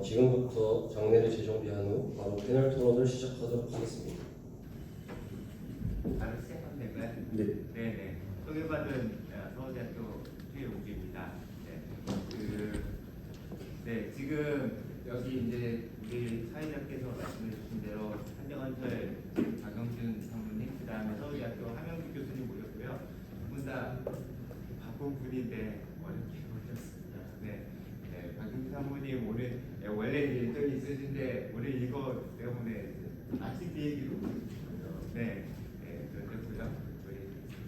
지금부터 장례를 재정비한 후 바로 패널 토론을 시작하도록 하겠습니다. 바로 시작합니까? 네. 네네. 소개받은 서울대학교 최용기입니다. 네, 지금 여기 이제 우리 사회자께서 말씀해 주신 대로 한정한철 박영준 사모님, 그 다음에 서울대학교 함영주 교수님 모셨고요. 두 분 다 바쁜 분인데 어렵게 모셨습니다. 네, 박영준 사모님 오늘 원래 일정이 있으신데 오늘 이거 때문에 아침 비행기로 네, 그렇고요. 우리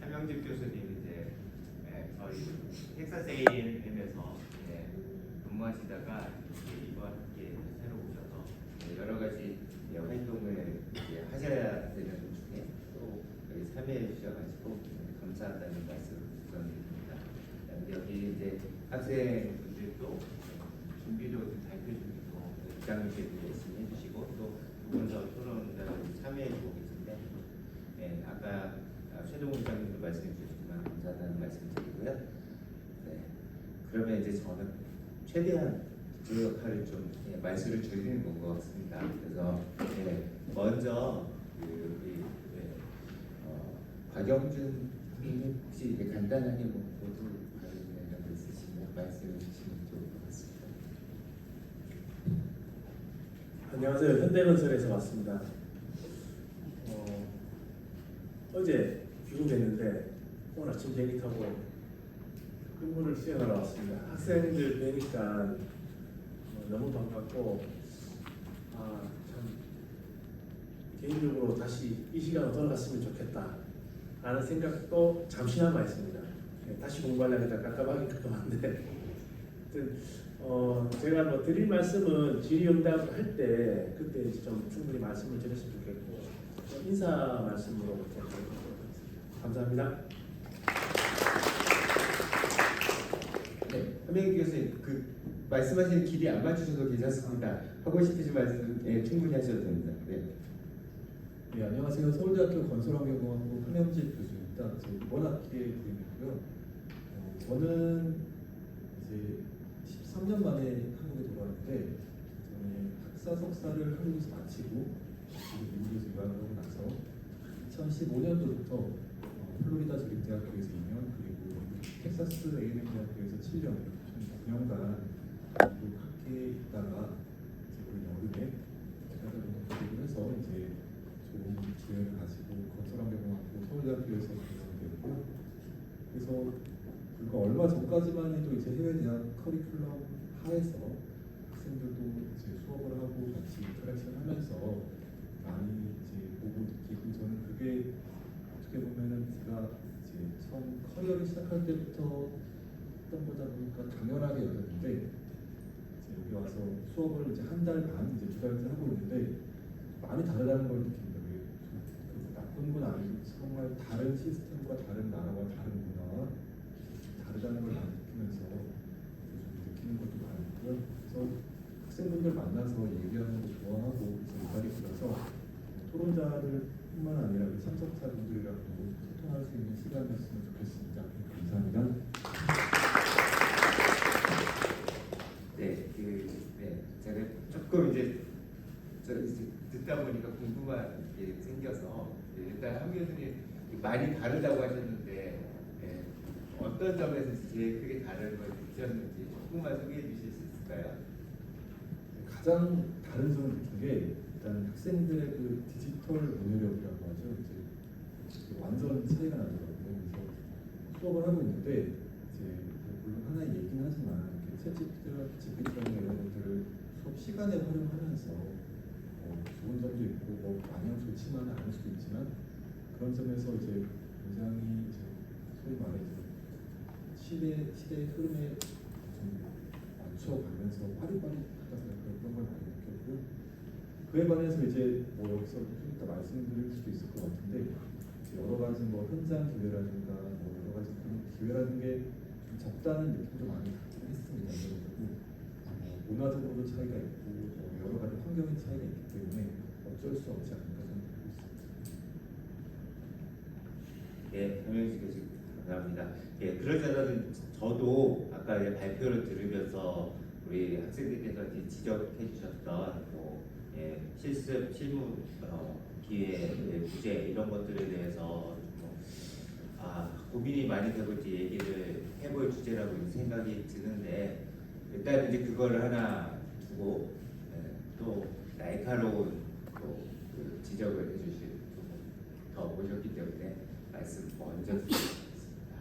함영주 교수님 이제 저희 텍사스 A&M에서 근무하시다가 이번 학기에 새로 오셔서 여러 가지 활동을 하셔야 되는 중에 또 여기 참여해 주셔가지고 감사하다는 말씀 전드립니다. 여기 이제 학생분들도 준비도 발표 중이고 입장제도 열심히 해주시고 또 두 분 더 토론자를 참여해주고 계신데 아까 최동훈 의장님도 말씀해 주셨지만 감사하다는 말씀드리고요. 그러면 이제 저는 최대한 그 역할을 좀 말씀을 줄이는 것 같습니다. 그래서 먼저 박영준 선생님 혹시 간단하게 모두 관련 있으시면 말씀해 주시면 좋을 것 같습니다. 안녕하세요. 현대건설에서 왔습니다. 어제 귀국했는데 오늘 아침 비행기 타고 근무를 수행하러 왔습니다. 학생들 뵈니까 너무 반갑고 참 개인적으로 다시 이 시간으로 돌아갔으면 좋겠다 라는 생각도 잠시나마 있습니다. 다시 공부하려니까 깝깝한데 제가 뭐 드릴 말씀은 질의응답 할 때 그때 이제 좀 충분히 말씀을 드렸으면 좋겠고 인사 말씀으로 부탁드립니다. 감사합니다. 네, 한명희 교수님, 말씀하시는 길이 안 맞추셔도 괜찮습니다. 하고 싶으신 말씀 충분히 하셔도 됩니다. 네. 네, 안녕하세요. 서울대학교 건설환경공학부 한영직 교수입니다. 제 이번 학기의 부임이고요. 저는 이제 13년 만에 한국에 돌아왔는데 저는 학사 석사를 한국에서 마치고 지금 미국에서 유학을 하고 나서 2015년도부터 플로리다州립대학교에서 2년 그리고 텍사스 A&M 대학교에서 7년 총 9년간 미국 학회에 있다가 올 여름에 대학을 해서 이제 좋은 기회를 가지고 건설환경공학부 서울대학교에서 공부하게 되었고요. 그래서 불과 얼마 전까지만 해도 이제 해외 대학 커리큘럼 하에서 학생들도 이제 수업을 하고 같이 인터랙션 하면서 많이 이제 보고 느끼고 저는 그게 어떻게 보면은 제가 이제 처음 커리어를 시작할 때부터 했던 거다 보니까 당연하게 여겼는데 이제 여기 와서 수업을 이제 한 달 반 이제 2달째 하고 있는데 많이 다르다는 걸 느낍니다. 나쁜 건 아니고 정말 다른 시스템과 다른 나라와 다른 문화와 다르다는 걸 많이 느끼면서 요즘 느끼는 것도 많고요. 그래서 학생분들 만나서 얘기하는 거 좋아하고 이발이 들어서 토론자를 뿐만 아니라 참석자분들이랑도 소통할 수 있는 시간이었으면 좋겠습니다. 감사합니다. 제가 조금 이제 듣다 보니까 궁금한 게 생겨서 일단 한 교수님 많이 다르다고 하셨는데 어떤 점에서 제일 크게 다른 걸 느끼셨는지 조금만 소개해 주실 수 있을까요? 가장 다른 점을 느낀 게 일단 학생들의 그 디지털 문해력이라고 하죠. 이제 완전 차이가 나더라고요. 그래서 수업을 하고 있는데 이제 물론 하나의 얘기는 하지만 챗GPT랑 이런 것들을 수업 시간에 활용하면서 좋은 점도 있고 마냥 좋지만은 않을 수도 있지만 그런 점에서 이제 굉장히 이제 소위 말해서 시대의 흐름에 좀 맞춰가면서 빠릿빠릿하다 그런 걸 많이 느꼈고 그에 관해서 이제 여기서 좀 이따 말씀드릴 수도 있을 것 같은데 여러 가지 현장 기회라든가 여러 가지 그런 기회라는 게 좀 적다는 느낌도 많이 갖긴 했습니다. 그리고 문화적으로도 차이가 있고 여러 가지 환경의 차이가 있기 때문에 어쩔 수 없지 않을까 생각하고 있습니다. 예, 한명희 교수님 감사합니다. 예, 그러자면 저도 아까 발표를 들으면서 우리 학생들께서 지적해 주셨던 실습, 실무 기회, 부재 이런 것들에 대해서 고민이 많이 되고 이제 얘기를 해볼 주제라고 생각이 드는데 일단 이제 그거를 하나 두고 또 날카로운 그 지적을 해주실 더 오셨기 때문에 말씀 먼저 드리겠습니다.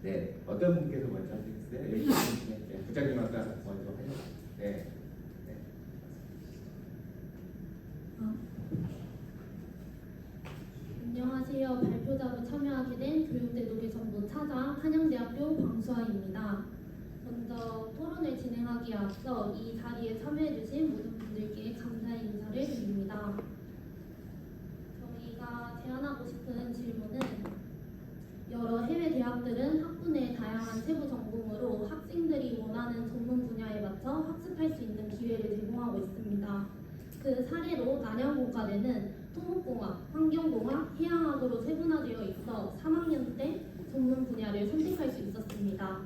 네, 어떤 분께서 먼저 하시겠어요? 네, 부장님 아까 먼저 하셨죠. 네. 안녕하세요. 발표자로 참여하게 된 교육대 노래정보 차장 한양대학교 방수아입니다. 먼저 토론을 진행하기에 앞서 이 자리에 참여해주신 모든 분들께 감사의 인사를 드립니다. 저희가 제안하고 싶은 질문은 여러 해외 대학들은 학부 내 다양한 세부 전공으로 학생들이 원하는 전문 분야에 맞춰 학습할 수 있는 기회를 제공하고 있습니다. 그 사례로 난양공과대는 토목공학, 환경공학, 해양학으로 세분화되어 있어 3학년 때 전문 분야를 선택할 수 있었습니다.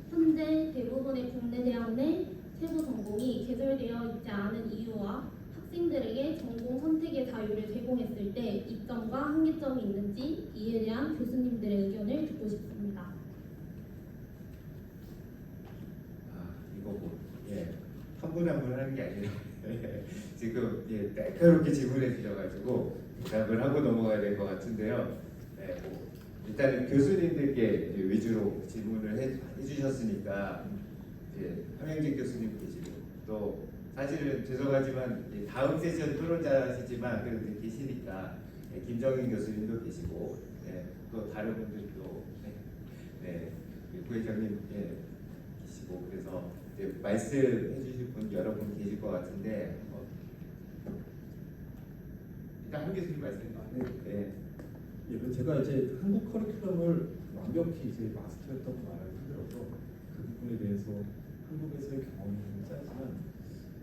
현재 대부분의 국내 대학 내 세부 전공이 개설되어 있지 않은 이유와 학생들에게 전공 선택의 자유를 제공했을 때 이점과 한계점이 있는지 이에 대한 교수님들의 의견을 듣고 싶습니다. 이거 한 분 한 분 하는 게 아니라 지금 날카롭게 질문해 주셔가지고 대답을 하고 넘어가야 될 것 같은데요. 일단은 교수님들께 이제 위주로 질문을 해주셨으니까 이제 함영직 교수님 계시고 또 사실은 죄송하지만 다음 세션 토론자시지만 그래도 계시니까 김정인 교수님도 계시고 또 다른 분들도 부회장님 계시고 그래서 이제 말씀해 주실 분 여러 분 계실 것 같은데 일단 함 교수님 말씀. 제가 이제 한국 커리큘럼을 완벽히 이제 마스터했다고 말하기 힘들어서 그 부분에 대해서 한국에서의 경험이 좀 짧지만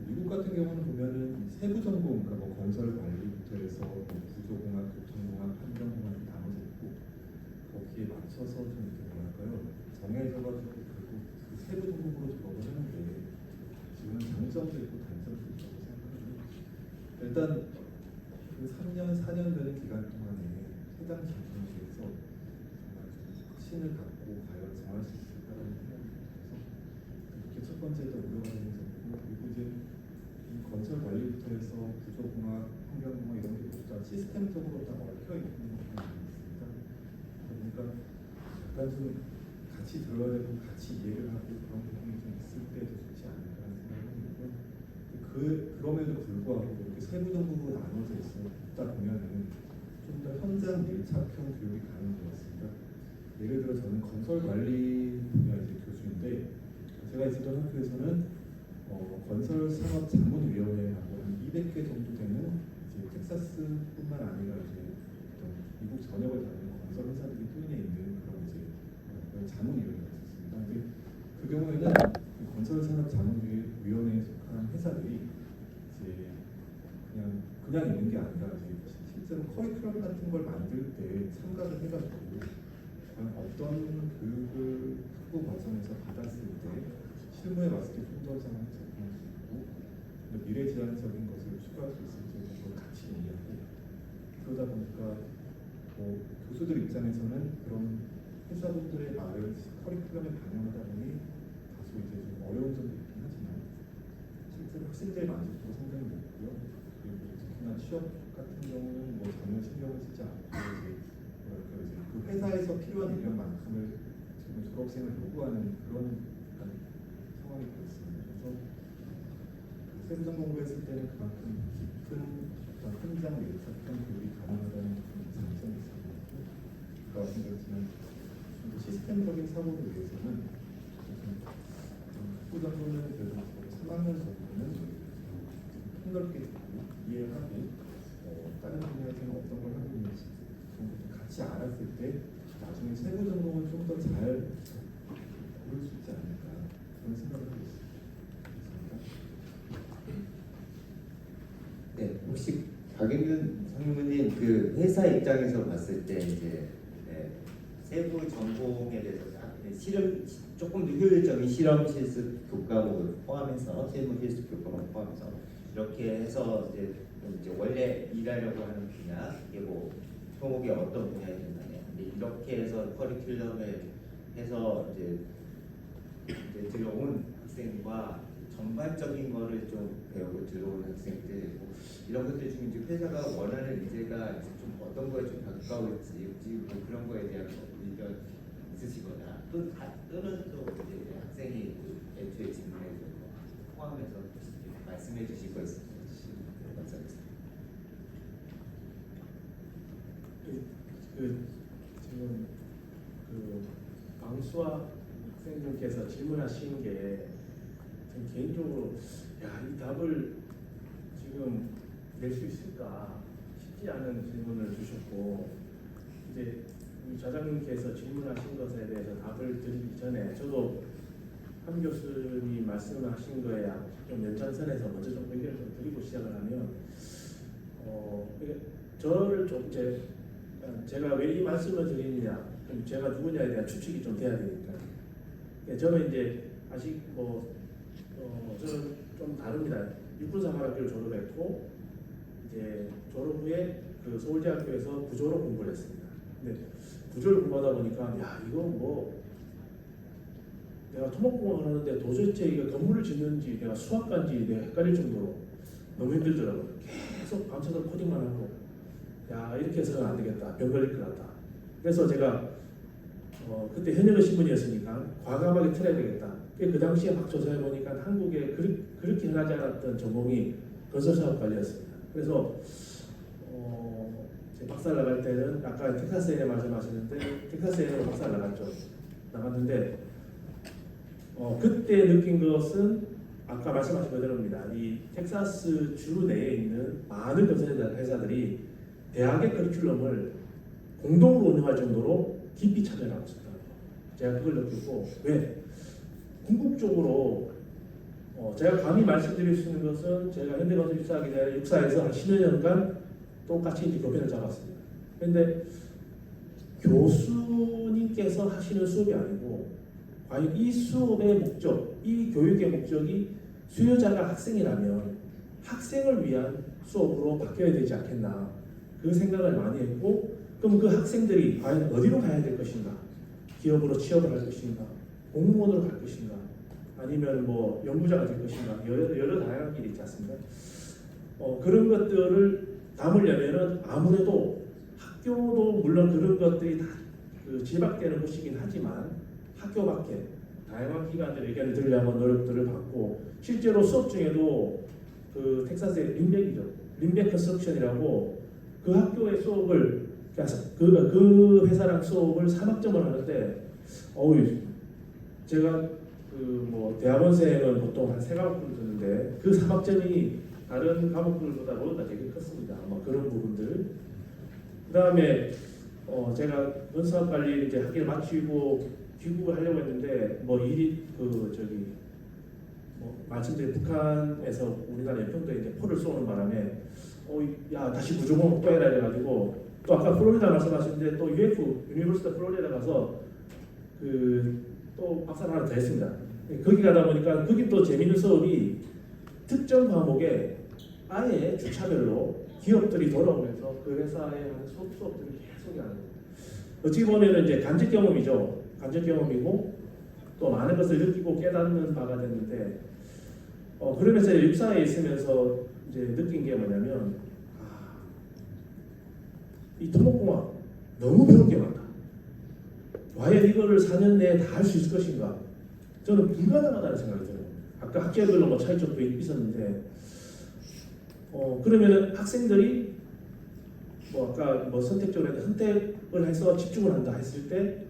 미국 같은 경우는 보면은 세부 전공, 그러니까 뭐 건설 관리부터 해서 뭐 구조공학, 교통공학, 환경공학이 나눠져 있고 거기에 맞춰서 좀 이렇게 뭐랄까요 정해져가지고 결국 그 세부 전공으로 졸업을 하는데 지금 장점도 있고 단점도 있다고 생각하고요. 일단 그 3년, 4년 되는 기간 동안에 해당 장점에 대해서 정말 좀 확신을 갖고 과연 정할 수 있을까라는 생각이 들어서 그렇게 첫 번째로 우려하는 점이고 그리고 이제 이 건설 관리부터 해서 구조공학, 환경공학 이런 게 모두 다 시스템적으로 다 얽혀 있는 부분이 있습니다. 그러니까 약간 좀 같이 들어야 되고 같이 이해를 하고 그런 부분이 좀 있을 때도 좋지 않을까라는 생각이 들고요. 그럼에도 불구하고 이렇게 세부 전공으로 나눠져 있다 보면은 좀 더 현장 밀착형 교육이 가능한 것 같습니다. 예를 들어 저는 건설 관리 분야 이제 교수인데 제가 있었던 학교에서는 건설 산업 자문위원회라고 한 200개 정도 되는 이제 텍사스뿐만 아니라 이제 미국 전역을 다니는 건설 회사들이 투입해 있는 그런 이제 자문위원회가 있었습니다. 근데 그 경우에는 건설 산업 자문위원회에 속한 회사들이 이제 그냥 있는 게 아니라 이제 실제로 커리큘럼 같은 걸 만들 때 참가를 해가지고 과연 어떤 교육을 학부 과정에서 받았을 때 실무에 왔을 때 좀 더 잘 적용할 수 있고 미래지향적인 것을 추구할 수 있을지 그걸 같이 얘기하고 그러다 보니까 뭐 교수들 입장에서는 그런 회사분들의 말을 커리큘럼에 반영하다 보니 다소 이제 좀 어려운 점도 있긴 하지만 실제로 학생들의 만족도가 상당히 높고요. 그리고 특히나 취업 같은 경우는 뭐 전혀 신경을 쓰지 않고 이제 그 회사에서 필요한 인력만큼을 지금 졸업생을 요구하는 그런 상황이 되었습니다. 그래서 세부전 공부했을 때는 그만큼 깊은 어떤 현장 밀착형 교육이 가능하다는 그런 장점이 있습니다. 아까 말씀드렸지만 시스템적인 사고를 위해서는 학부 정도는 그래도 3학년 정도는 폭넓게 듣고 이해하고 다른 분야에서는 어떤 걸 하고 있는지 같이 알았을 때 나중에 세부 전공을 좀 더 잘 고를 수 있지 않을까 그런 생각을 하고 있습니다. 네, 혹시 박영균 상무님 그 회사 입장에서 봤을 때 이제 세부 전공에 대해서 조금 더 효율적인 실험 실습 교과목을 포함해서 세부 실습 교과목을 포함해서 이렇게 해서 이제 원래 일하려고 하는 분야 이게 뭐 토목의 어떤 분야이든 간에 이렇게 해서 커리큘럼을 해서 이제 들어온 학생과 전반적인 거를 좀 배우고 들어온 학생들 이런 것들 중에 이제 회사가 원하는 인재가 이제 좀 어떤 거에 좀 가까울지 뭐 그런 거에 대한 의견 있으시거나 또는 또 이제 학생이 애초에 질문해 준 거 포함해서 말씀해 주실 거 있으면 감사합니다. 지금 강수아 학생님께서 질문하신 게 개인적으로 이 답을 지금 낼 수 있을까 쉽지 않은 질문을 주셨고 이제 좌장님께서 질문하신 것에 대해서 답을 드리기 전에 저도 함 교수님이 말씀하신 거에 좀 연장선에서 먼저 좀 의견을 좀 드리고 시작을 하면 저를 좀 제가 왜 이 말씀을 드리느냐 제가 누구냐에 대한 추측이 좀 돼야 되니까 저는 이제 아직 저는 좀 다릅니다. 육군사관학교를 졸업했고 이제 졸업 후에 그 서울대학교에서 구조로 공부를 했습니다. 근데 구조를 공부하다 보니까 이거 뭐 내가 토목공학을 하는데 도대체 이거 건물을 짓는지 내가 수학과인지 내가 헷갈릴 정도로 너무 힘들더라고요. 계속 밤새도록 코딩만 하고 야 이렇게 해서는 안 되겠다. 병 걸릴 것 같다. 그래서 제가 그때 현역의 신분이었으니까 과감하게 틀어야 되겠다. 그 당시에 막 조사해 보니까 한국에 그렇게 흔하지 않았던 전공이 건설사업관리였습니다. 그래서 제 박사 나갈 때는 아까 텍사스 A&M 말씀하셨는데 텍사스 A&M 박사 나갔는데 그때 느낀 것은 아까 말씀하신 그대로입니다. 이 텍사스 주 내에 있는 많은 건설 회사들이 대학의 커리큘럼을 공동으로 운영할 정도로 깊이 참여를 하고 있었다는 거예요. 제가 그걸 느꼈고 왜? 궁극적으로 제가 감히 말씀드릴 수 있는 것은 제가 현대건설 육사에서 한 10여 년간 똑같이 이제 교편을 잡았습니다. 그런데 교수님께서 하시는 수업이 아니고 과연 이 수업의 목적, 이 교육의 목적이 수요자가 학생이라면 학생을 위한 수업으로 바뀌어야 되지 않겠나 그 생각을 많이 했고 그럼 그 학생들이 과연 어디로 가야 될 것인가? 기업으로 취업을 할 것인가? 공무원으로 갈 것인가? 아니면 뭐 연구자가 될 것인가? 여러 다양한 길이 있지 않습니까? 그런 것들을 담으려면은 아무래도 학교도 물론 그런 것들이 다 그 지박되는 곳이긴 하지만 학교 밖에 다양한 기관들의 의견을 들으려면 노력들을 받고 실제로 수업 중에도 그 텍사스의 림백 컨스트럭션이라고 그 학교의 수업을 그 회사랑 수업을 3학점을 하는데 제가 그 뭐 대학원생은 보통 한 3과목을 듣는데 그 3학점이 다른 과목들보다 로드가 되게 컸습니다. 뭐 그런 부분들. 그 다음에 제가 건설관리 이제 학기를 마치고 귀국을 하려고 했는데 뭐 일이 말씀드린 북한에서 우리나라 연평도에 이제 포를 쏘는 바람에 야 다시 구조공업 또 해라 해가지고 또 아까 플로리다 말씀하셨는데 또 UF 유니버시티 플로리다 가서 또 박사를 하나 더 했습니다. 거기 가다 보니까 거기 또 재밌는 수업이 특정 과목에 아예 주차별로 기업들이 돌아오면서 그 회사에 하는 수업들을 계속 하는 거예요. 어찌 보면 이제 간접 경험이죠. 간접 경험이고 또 많은 것을 느끼고 깨닫는 바가 됐는데 그러면서 육사에 있으면서 이제 느낀 게 뭐냐면 이 토목공학 너무 배울 게 많다. 과연 이거를 4년 내에 다 할 수 있을 것인가? 저는 불가능하다는 생각이 들어요. 아까 학교별로 뭐 차이점도 있었는데 그러면은 학생들이 뭐 아까 뭐 선택적으로 선택을 해서 집중을 한다 했을 때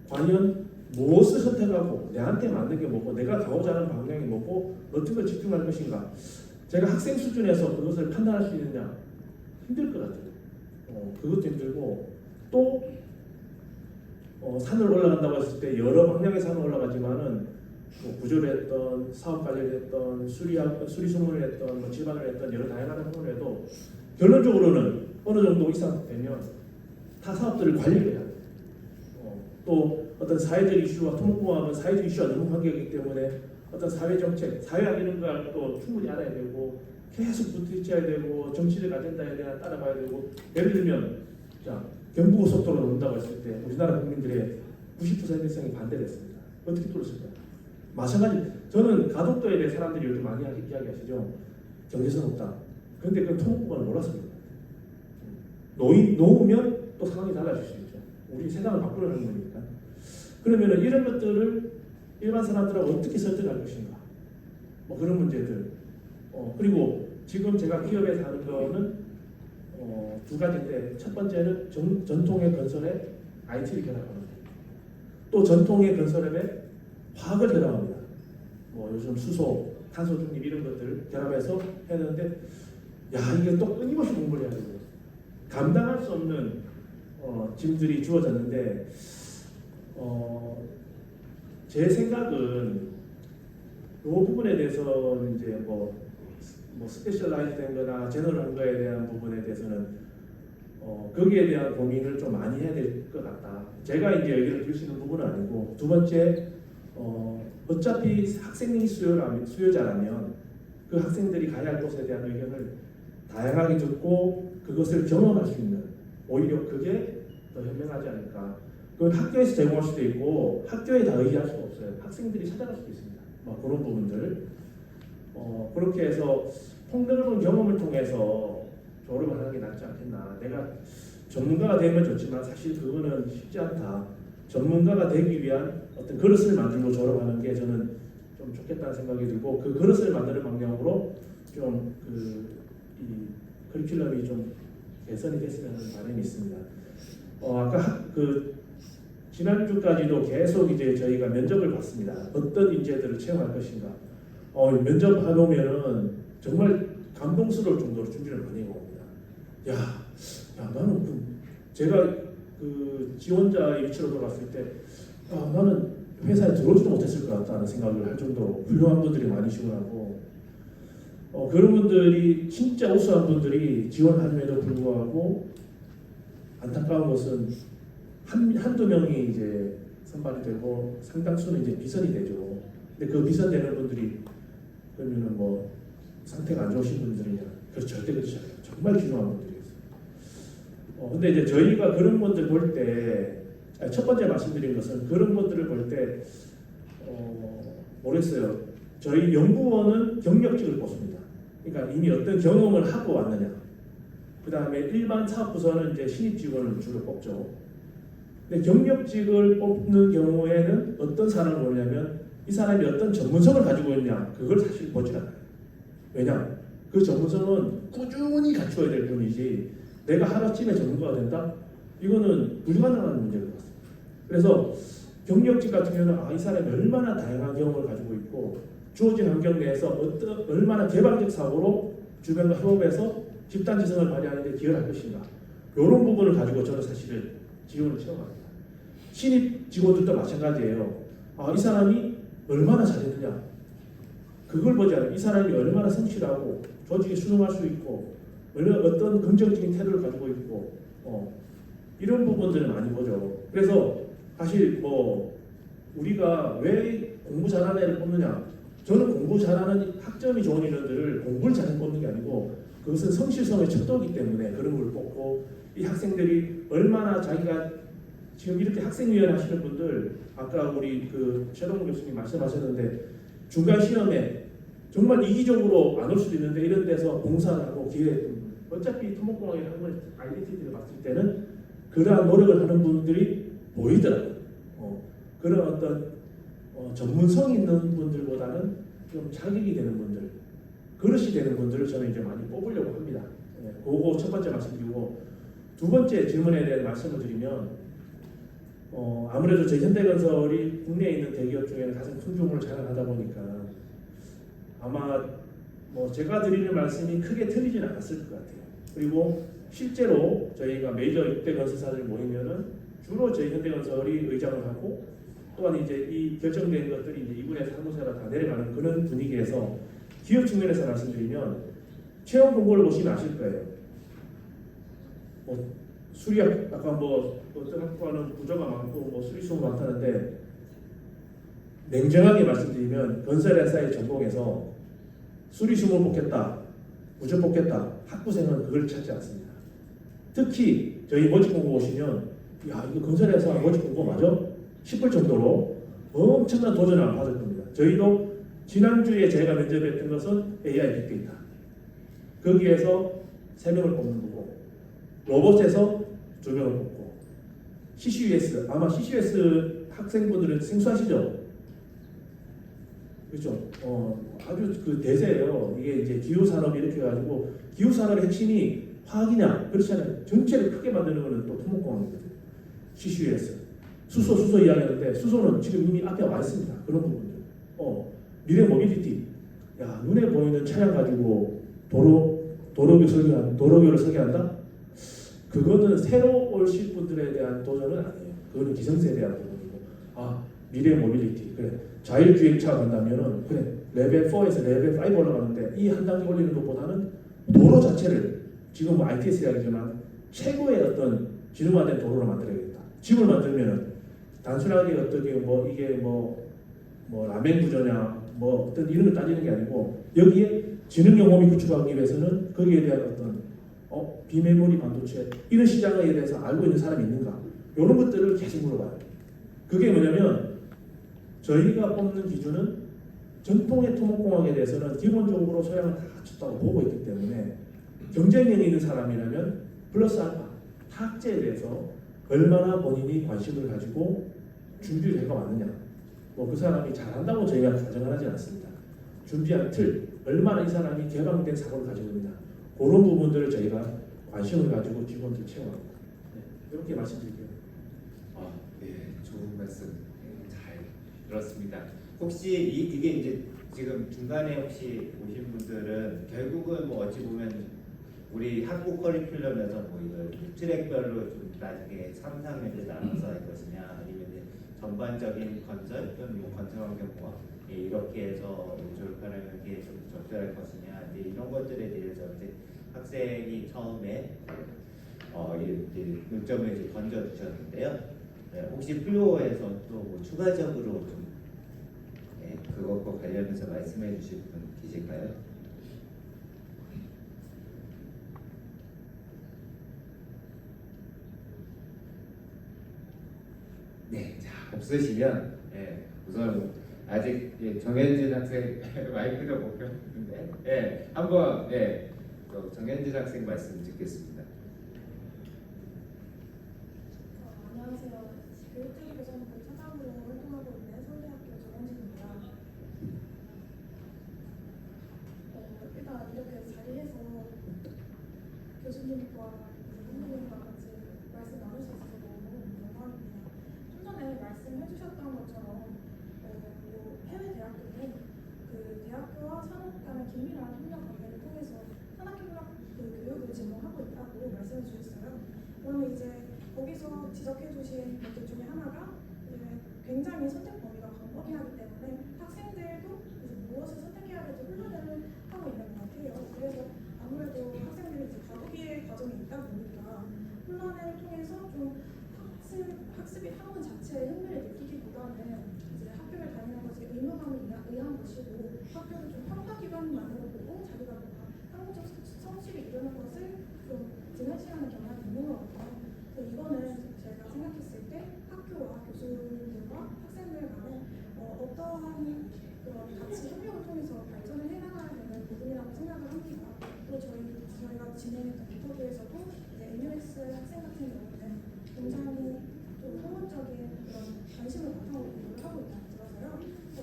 과연 무엇을 선택하고 내한테 맞는 게 뭐고 내가 가고자 하는 방향이 뭐고 어떤 걸 집중할 것인가? 제가 학생 수준에서 그것을 판단할 수 있느냐? 힘들 것 같아요. 그것도 힘들고 또 산을 올라간다고 했을 때 여러 방향의 산을 올라가지만은 뭐 구조를 했던 사업 관리를 했던 수리 수문을 했던 뭐 지방을 했던 여러 다양한 학문을 해도 결론적으로는 어느 정도 이상 되면 타 사업들을 관리를 해야 돼요. 또 어떤 사회적 이슈와 토목공학은 사회적 이슈와 너무 관계이기 때문에 어떤 사회 정책, 사회학 이런 걸 또 충분히 알아야 되고 계속 부딪혀야 되고 정치적 아젠다에 대한 따라가야 되고 예를 들면 자 경부고속도로 논다고 했을 때 우리나라 국민들의 90% 이상이 반대를 했습니다. 어떻게 뚫었을까요? 마찬가지 저는 가덕도에 대해 사람들이 요즘 많이 이야기하시죠. 경제성 없다. 그런데 그건 토목공학을 몰랐습니다. 놓으면 또 상황이 달라질 수 있죠. 우리 세상을 바꾸려는 거니까. 그러면 이런 것들을 일반 사람들하고 어떻게 설득할 것인가? 뭐 그런 문제들. 그리고 지금 제가 기업에서 하는 거는 두 가지인데 첫 번째는 전통의 건설에 IT를 결합하는 거예요. 또 전통의 건설에 화학을 결합합니다. 뭐 요즘 수소, 탄소 중립 이런 것들 결합해서 했는데 이게 또 끊임없이 공부를 해야 되고 감당할 수 없는 짐들이 주어졌는데 제 생각은 이 부분에 대해서는 이제 뭐 스페셜라이즈 된 거나 제너럴한 거에 대한 부분에 대해서는 거기에 대한 고민을 좀 많이 해야 될 것 같다. 제가 이제 얘기를 드릴 수 있는 부분은 아니고 두 번째 어차피 학생이 수요자라면 그 학생들이 가야 할 곳에 대한 의견을 다양하게 듣고 그것을 경험할 수 있는 오히려 그게 더 현명하지 않을까. 그건 학교에서 제공할 수도 있고 학교에 다 의지할 수가 없어요. 학생들이 찾아갈 수도 있습니다. 그런 부분들 그렇게 해서 폭넓은 경험을 통해서 졸업을 하는 게 낫지 않겠나. 내가 전문가가 되면 좋지만 사실 그거는 쉽지 않다. 전문가가 되기 위한 어떤 그릇을 만들고 졸업하는 게 저는 좀 좋겠다는 생각이 들고, 그 그릇을 만드는 방향으로 좀 이 커리큘럼이 좀 개선이 됐으면 하는 바람이 있습니다. 아까 지난주까지도 계속 이제 저희가 면접을 봤습니다. 어떤 인재들을 채용할 것인가. 면접하다 보면은 정말 감동스러울 정도로 준비를 많이 해봅니다. 야, 나는 제가 지원자의 위치로 들어갔을 때, 나는 회사에 들어오지도 못했을 것 같다는 생각을 할 정도로 훌륭한 분들이 많이 지원하고, 그런 분들이 진짜 우수한 분들이 지원함에도 불구하고 안타까운 것은 한두 명이 이제 선발이 되고 상당수는 이제 비선이 되죠. 근데 그 비선되는 분들이 그러면은 뭐 상태가 안 좋으신 분들이냐? 그래서 절대 그렇지 않아요. 정말 훌륭한 분들이었어요. 근데 이제 저희가 그런 분들 볼 때 첫 번째 말씀드린 것은 그런 분들을 볼 때 모르겠어요. 저희 연구원은 경력직을 뽑습니다. 그러니까 이미 어떤 경험을 하고 왔느냐. 그 다음에 일반 사업부서는 이제 신입 직원을 주로 뽑죠. 근데 경력직을 뽑는 경우에는 어떤 사람을 보냐면 이 사람이 어떤 전문성을 가지고 있냐, 그걸 사실 보지 않아요. 왜냐? 그 전문성은 꾸준히 갖추어야 될 뿐이지 내가 하루아침에 전문가가 된다? 이거는 불가능한 문제인 것 같습니다. 그래서 경력직 같은 경우는 이 사람이 얼마나 다양한 경험을 가지고 있고 주어진 환경 내에서 얼마나 개방적 사고로 주변과 협업해서 집단지성을 발휘하는 데 기여할 것인가, 이런 부분을 가지고 저는 사실은 지원을 채용합니다. 신입 직원들도 마찬가지예요. 이 사람이 얼마나 잘했느냐, 그걸 보지 않아요. 이 사람이 얼마나 성실하고 조직에 수능할 수 있고 어떤 긍정적인 태도를 가지고 있고 이런 부분들을 많이 보죠. 그래서 사실 뭐 우리가 왜 공부 잘하는 애를 뽑느냐, 저는 공부 잘하는 학점이 좋은 인원들을 공부를 잘해서 뽑는 게 아니고 그것은 성실성의 척도이기 때문에 그런 걸 뽑고, 이 학생들이 얼마나 자기가 지금 이렇게 학생위원 하시는 분들, 아까 우리 최동훈 교수님 말씀하셨는데 중간 시험에 정말 이기적으로 안 올 수도 있는데 이런 데서 봉사를 하고 기회, 어차피 토목공학에 하는 아이덴티티를 봤을 때는 그러한 노력을 하는 분들이 보이더라고요. 그런 어떤 전문성 있는 분들보다는 좀 자격이 되는 분들, 그릇이 되는 분들을 저는 이제 많이 뽑으려고 합니다. 그거 첫 번째 말씀드리고, 두 번째 질문에 대한 말씀을 드리면 아무래도 저희 현대건설이 국내에 있는 대기업 중에는 가장 큰 규모를 자랑하다 보니까 아마 뭐 제가 드리는 말씀이 크게 틀리진 않았을 것 같아요. 그리고 실제로 저희가 메이저 6대 건설사들 모이면은 주로 저희 현대건설이 의장을 하고, 또한 이제 이 결정된 것들이 이제 2분의 3호사가 다 내려가는 그런 분위기에서 기업 측면에서 말씀드리면 채용 공고를 보시면 아실 거예요. 수리학, 아까 어떤 학과는 부조가 많고 수리수가 많다는데, 냉정하게 말씀드리면 건설회사의 전공에서 수리수문 뽑겠다, 부조 뽑겠다, 학부생은 그걸 찾지 않습니다. 특히 저희 모집 공고 보시면 이거 건설회사 모집 공고 맞아? 싶을 정도로 엄청난 도전을 받을 겁니다. 저희도 지난주에 제가 면접했던 것은 AI 빅데이터, 거기에서 3명을 뽑는 거고, 로봇에서 2명을 뽑고, CCUS, 아마 CCUS 학생분들은 생소하시죠? 그렇죠? 아주 대세예요. 이게 이제 기후산업이 이렇게 해가지고, 기후산업의 핵심이 화학이냐? 그렇지 않아요. 전체를 크게 만드는 거는 또 토목공학이거든요. CCUS. 수소 이야기하는데, 수소는 지금 이미 앞에 와 있습니다. 그런 부분들. 미래 모빌리티. 눈에 보이는 차량 가지고 도로교를 설계한다? 그거는 새로 오실 분들에 대한 도전은 아니에요. 그거는 기성세대에 대한 부분이고, 미래 모빌리티. 그래, 자율주행차 간다면은, 그래, 레벨 4에서 레벨 5 올라가는데, 이 한 단계 올리는 것보다는 도로 자체를, 지금 뭐 ITS 이야기지만, 최고의 어떤 지능화된 도로로 만들어야겠다. 집을 만들면은, 단순하게 어떻게 이게 라멘 구조냐, 어떤 이런 걸 따지는 게 아니고, 여기에 지능 영업이 구축하기 위해서는 거기에 대한 어떤 비메모리 반도체 이런 시장에 대해서 알고 있는 사람이 있는가, 이런 것들을 계속 물어봐요. 그게 뭐냐면 저희가 뽑는 기준은 전통의 토목공학에 대해서는 기본적으로 소양을 다 갖췄다고 보고 있기 때문에 경쟁력이 있는 사람이라면 플러스 알파 학제에 대해서 얼마나 본인이 관심을 가지고 준비를 해가왔느냐, 뭐 그 사람이 잘한다고 저희가 가정을 하지 않습니다. 준비한 틀, 얼마나 이 사람이 개방된 사고를 가지고 있느냐, 그런 부분들을 저희가 관심을 가지고 직원들 채워갑니다. 네, 이렇게 말씀드릴게요. 네, 좋은 말씀 잘 들었습니다. 혹시 이게 이제 지금 중간에 혹시 오신 분들은 결국은 뭐 어찌 보면 우리 학부 커리큘럼에서 뭐 이걸 트랙별로 좀 나중에 3, 4학년에 나눠서 할 것이냐, 아니면 이제 전반적인 건설 또는 뭐 건설환경공학 이렇게 해서 졸업하는 게 좀 적절할 것이냐, 이제 이런 것들에 대해서 이제 학생이 처음에 이렇게 논점을 이제 던져주셨는데요. 네, 혹시 플로어에서 또 뭐 추가적으로 좀 그것과 관련해서 말씀해 주실 분 계실까요? 네, 자 없으시면 우선 아직 정현진 학생 마이크도 못 켰는데 한번 정현진 학생 말씀 듣겠습니다. 안녕하세요. 교육교사님들 차장으로 활동하고 있는 서울대학교 정원진입니다. 일단 이렇게 자리에서 교수님과 선생님과 같이 말씀 나눌 수 있어서 너무 영광입니다. 좀 전에 말씀해주셨던 것처럼 해외 대학교는 그 대학교와 산업 간의 긴밀한 협력 관계를 통해서 산학협력 교육을 제공하고 있다고 말씀해 주셨어요. 그러면 이제 거기서 지적해 주신 것들 중에 하나가 굉장히 선택 범위가 광범위하기 때문에 학생들도 이제 무엇을 선택해야 될지 혼란을 하고 있는 것 같아요. 그래서 아무래도 학생들이 이제 과도기의 과정이 있다 보니까 혼란을 통해서 좀 학습의 학원 자체에 흥미를 느끼기보다는 이제 학교를 다니는 것이 의무감에 의한 것이고 학교를 좀 평가기관만으로 보고 자기가 한국적 성취를 이루는 것을 좀 등한시하는 경향이 있는 것 같아요. 이거는 제가 생각했을 때 학교와 교수님들과 학생들 간에 어떠한 그런 같이 협력을 통해서 발전을 해나가야 되는 부분이라고 생각을 합니다. 또 저희가 진행했던 인터뷰에서도 MUS 학생 같은 경우는 굉장히 좀 학문적인 그런 관심을 바탕으로 공부를 하고 있다고 들어서요.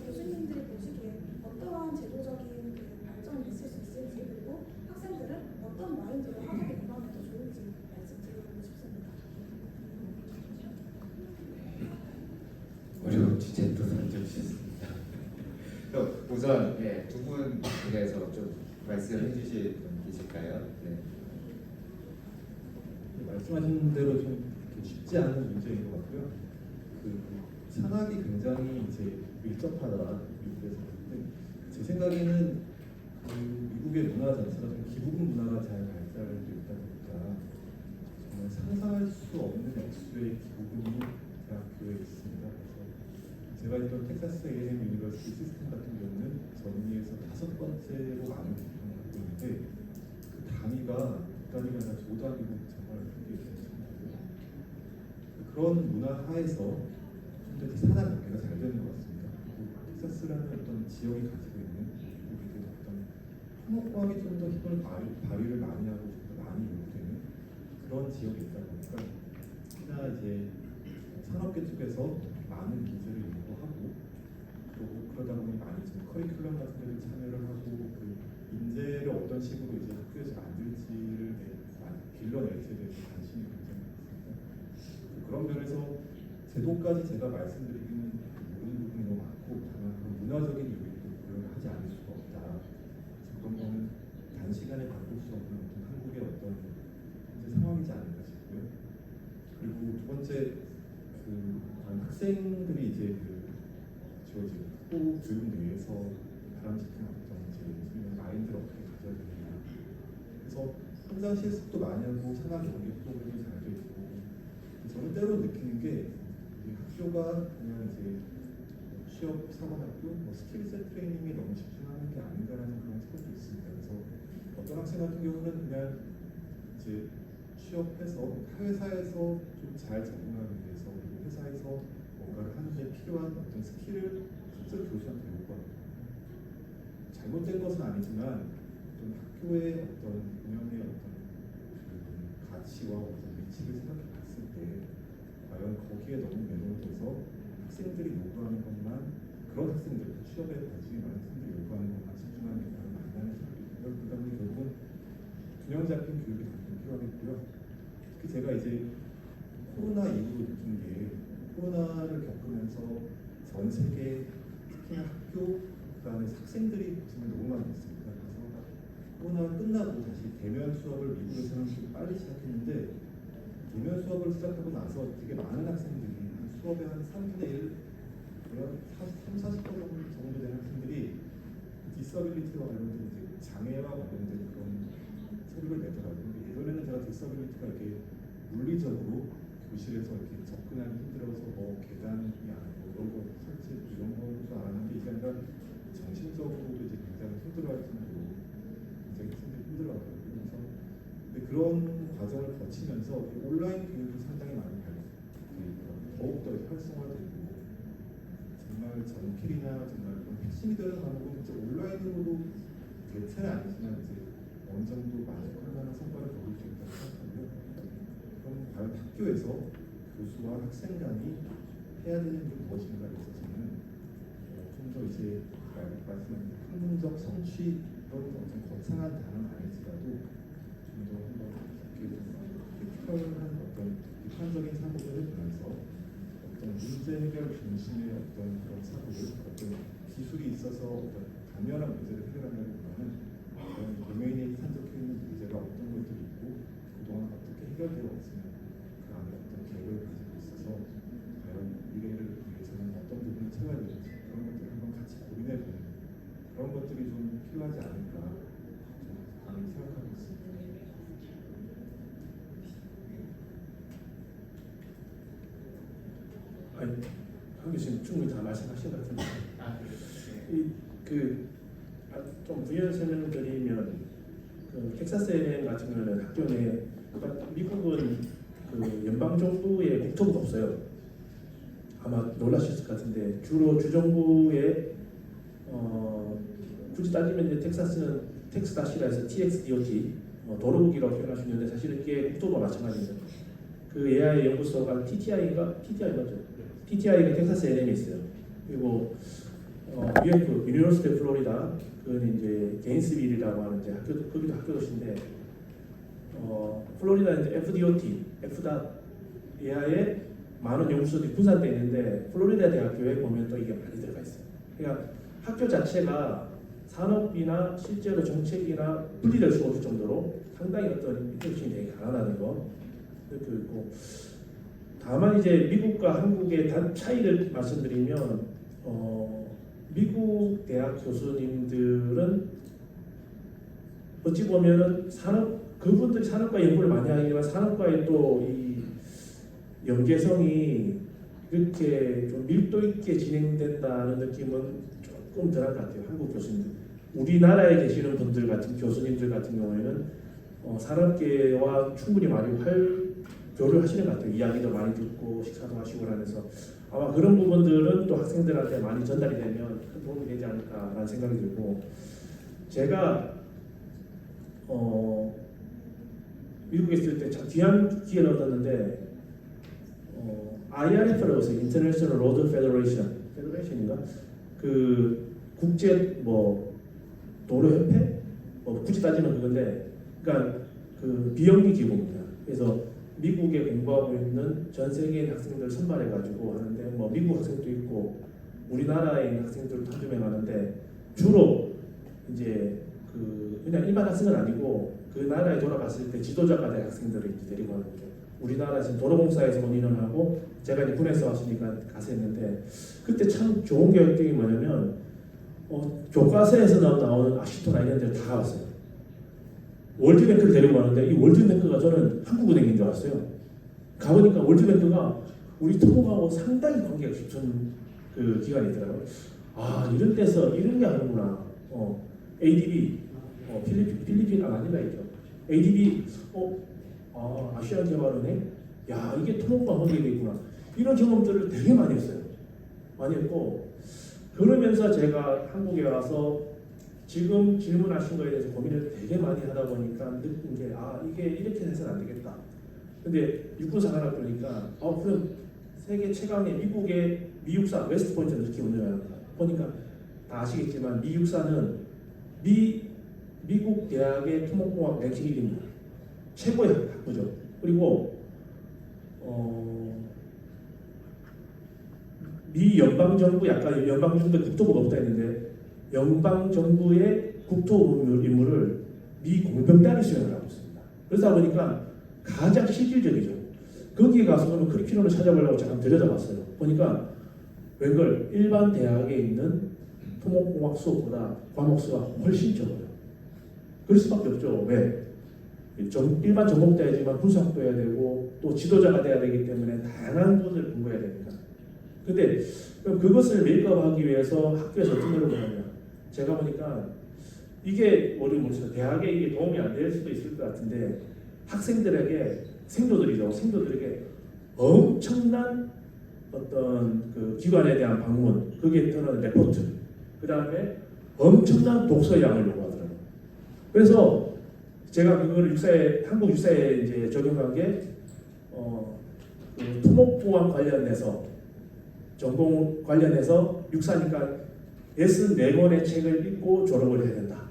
교수님들이 보시기에 어떠한 제도적인 발전이 있을 수 있을지, 그리고 학생들은 어떤 마인드로 학업에 임하면 더 좋을지 말씀드리고 싶습니다. 어려운 주제 또 던져주셨습니다. 우선 두 분 중에서 좀 말씀해 주실 분 계실까요? 네. 말씀하신 대로 좀 쉽지 않은 문제인 것 같고요. 산학이 굉장히 이제 밀접하다 미국에서. 제 생각에는 미국의 문화 자체가 좀 기부금 문화가 잘 발달되어 있다 보니까 정말 상상할 수 없는 액수의 기부금이 대학교에 있습니다. 그래서 제가 있던 텍사스 A&M 유니버시티 시스템 같은 경우는 전미에서 5번째로 많은 기부금을 갖고 있는데 그 단위가 단위가 아니라 조단위로 정말 크게 있습니다. 그런 문화 하에서 좀 더 산학 연계가 잘 되는 것 같습니다. 그리고 텍사스라는 어떤 지역이 가지고 있는 미국의 어떤 토목과학이 좀 더 힘을 발휘를 많이 하고 좀 더 많이 요구되는 그런 지역이 있다 보니까 특히나 이제 산업계 쪽에서 많은 인재를 요구하고 또 그러다 보니 많이 좀 커리큘럼 같은 데를 참여를 하고 그 인재를 어떤 식으로 이제 학교에서 만들지를 많이 길러낼 때 대해서 관심이 굉장히 많습니다. 그런 면에서 제도까지 제가 말씀드리기는 모르는 부분이 너무 많고 다만 그 문화적인 요인도 고려를 하지 않을 수가 없다. 그런 거는 단시간에 바꿀 수 없는 어떤 한국의 어떤 현재 상황이지 않을까 싶고요. 그리고 두 번째 학생들이 이제 주어진 학부 교육 내에서 바람직한 어떤 이제 마인드를 어떻게 가져야 되느냐. 그래서 현장 실습도 많이 하고 산학 연계 프로그램이 잘 돼 있고 저는 때로 느끼는 게 학교가 그냥 이제 취업 사관학교, 스킬셋 트레이닝에 너무 집중하는 게 아닌가라는 그런 생각도 있습니다. 그래서 어떤 학생 같은 경우는 그냥 이제 취업해서 회사에서 좀 잘 적응하기 위해서 그리고 회사에서 뭔가를 하는 데 필요한 어떤 스킬을 실제로 교수한테 요구합니다. 잘못된 것은 아니지만 어떤 학교의 어떤 운영의 어떤 그 가치와 어떤 위치를 생각해 봤을 때 과연 거기에 너무 매몰돼서 학생들이 요구하는 것만 그런 학생들 취업에 관심이 많은 학생들이 요구하는 것만 집중하는 경우가 많다는 생각이 들고요. 그다음에 결국은 균형 잡힌 교육이 당연히 필요하겠고요. 특히 제가 이제 코로나 이후로 느낀 게 코로나를 겪으면서 전 세계 특히나 학교 그다음에 학생들이 정말 너무 많이 있습니다. 그래서 코로나가 끝나고 다시 대면 수업을 미국에서는 좀 빨리 시작했는데 대면 수업을 시작하고 나서 되게 많은 학생들이 수업의 한 3분의 1, 30, 40% 정도 되는 학생들이 디서빌리티와 관련된 이제 장애와 관련된 그런 서류를 내더라고요. 예전에는 제가 디서빌리티가 이렇게 물리적으로 교실에서 이렇게 접근하기 힘들어서 뭐 계단이 아니고 이런 거 설치 이런 것도 알았는데 이제 아니라 정신적으로도 이제 굉장히 힘들어할 정도로 굉장히 학생들이 힘들어하더라고요. 그래서 근데 그런 과정을 거치면서 온라인 교육이 상당히 많이 더욱더 활성화되고 정말 전필이나 정말 그런 핵심이 되는 과목은 이제 온라인으로도 대체는 아니지만 이제 어느 정도 만족할 만한 성과를 거둘 수 있다고 생각하고요. 그럼 과연 학교에서 교수와 학생 간이 해야 되는 게 무엇인가에 있어서는 좀 더 이제 말씀하신 학문적 성취 또는 어떤 거창한 단어는 아닐지라도 좀 더 한번 크리티컬한 어떤 비판적인 사고를 해보면서 어떤 문제 해결 중심의 어떤 그런 사고를 어떤 기술이 있어서 어떤 당면한 문제를 해결하려기보다는 그런 도메인에 산적해 있는 문제가 어떤 것들이 있고 그동안 어떻게 해결되어 왔으면 그 안에 어떤 계획을 가지고 있어서 과연 미래를 위해서는 어떤 부분을 채워야 되는지 그런 것들을 한번 같이 고민해보는 그런 것들이 좀 필요하지 않을까 저는 생각하고 있습니다. 아니, 한 교수님 충분히 다 말씀하신 것 같은데 좀 부연 설명드리면 텍사스 A&M 같은 경우는 학교 내 미국은 연방 정부의 국토부가 없어요. 아마 놀라셨을 것 같은데 주로 주정부의 굳이 따지면 이제 텍사스는 텍스다시라 해서 TXDOT 도로국이라고 표현할 수 있는데 사실은 이게 국토부와 마찬가지입니다. 그 AI 연구소가 TTI가 텍사스 A&M에 있어요. 그리고 UF 유니버시티 플로리다 그건 이제 게인스빌이라고 하는 이제 거기도 학교 도시인데 플로리다 이제 FDOT 이하에 많은 연구소들이 분산되어 있는데 플로리다 대학교에 보면 또 이게 많이 들어가 있어요. 그러니까 학교 자체가 산업이나 실제로 정책이나 분리될 수 없을 정도로 상당히 어떤 인터랙션이 되게 강하다는 거. 그리고 다만 이제 미국과 한국의 차이를 말씀드리면 미국 대학 교수님들은 어찌 보면은 그분들이 산업과 연구를 많이 하지만 산업과의 또 이 연계성이 이렇게 좀 밀도 있게 진행된다는 느낌은 조금 덜한 것 같아요. 한국 교수님들. 우리나라에 계시는 분들 같은 교수님들 같은 경우에는 산업계와 충분히 많이 교류를 하시는 것 같아요. 이야기도 많이 듣고 식사도 하시고 하면서 아마 그런 부분들은 또 학생들한테 많이 전달이 되면 큰 도움이 되지 않을까라는 생각이 들고 제가 미국에 있을 때 참 귀한 기회를 얻었는데 IRF라고 해서 International Road Federation인가 그 국제 도로협회 굳이 따지면 그건데 그러니까 그 비영리 기구입니다. 그래서 미국에 공부하고 있는 전 세계인 학생들 선발해가지고 하는데 미국 학생도 있고 우리나라에 있는 학생들도 한두 명 하는데 주로 이제 그냥 일반 학생은 아니고 그 나라에 돌아갔을 때 지도자가 된 학생들을 이제 데리고 가는 거죠. 우리나라 지금 도로공사에서 온 인원을 하고 제가 이제 군에서 왔으니까 가서 했는데 그때 참 좋은 교육이 뭐냐면 교과서에서 나오는 아시토나 이런 데를 다 가봤어요. 월드뱅크를 데리고 가는데 이 월드뱅크가 저는 한국은행인 줄 알았어요. 가보니까 월드뱅크가 우리 토목하고 상당히 관계가 깊은 그 기관이더라고요. 아 이런 데서 이런 게 하는구나. ADB 필리핀 아닌가 있죠. ADB 아시안개발은행 야 이게 토목과 관계가 있구나. 이런 경험들을 되게 많이 했어요. 많이 했고 그러면서 제가 한국에 와서 지금 질문하신 거에 대해서 고민을 되게 많이 하다 보니까 느낀 게 이게 이렇게 해서는 안 되겠다. 근데 육군사관학 보니까 그럼 세계 최강의 미국의 미육사 웨스트포인트를 이렇게 운영하는 거야. 보니까 다 아시겠지만 미육사는 미국 대학의 토목공학 랭킹 1위입니다. 최고의 학부죠. 그리고 미 연방 정부 약간 연방 정부 국토부가 없다 했는데 연방 정부의 국토부 임무를 미 공병단이 수행을 하고 있습니다. 그러다 보니까 가장 실질적이죠. 거기에 가서 그러면 커리큘럼을 찾아보려고 잠깐 들여다봤어요. 보니까 웬걸 일반 대학에 있는 토목공학 수업보다 과목 수가 훨씬 적어요. 그럴 수밖에 없죠. 왜? 일반 전공대이지만 분수학도 해야 되고 또 지도자가 돼야 되기 때문에 다양한 것을 공부해야 됩니다. 근데 그럼 그것을 메이크업하기 위해서 학교에서 어떤 노력을 하냐? 제가 보니까 이게 우리 모르겠어요. 대학에 이게 도움이 안 될 수도 있을 것 같은데 학생들에게 생도들에게 엄청난 어떤 그 기관에 대한 방문, 거기에 따른 레포트, 그 다음에 엄청난 독서 양을 요구하더라고요. 그래서 제가 그걸 한국 육사에 이제 적용한 게 그 토목공학 관련해서 전공 관련해서 육사니까 64권의 책을 읽고 졸업을 해야 된다.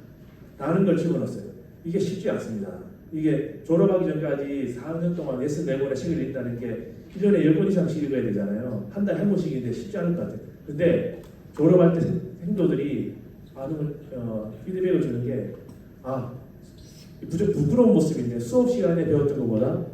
라는 걸 집어넣었어요. 이게 쉽지 않습니다. 이게 졸업하기 전까지 4년 동안 64권의 책을 읽다는 게 1년에 10권 이상씩 읽어야 되잖아요. 한 달에 한 권씩인데 쉽지 않을 것 같아요. 근데 졸업할 때 생도들이 반응을, 피드백을 주는 게 부끄러운 모습인데 수업 시간에 배웠던 것보다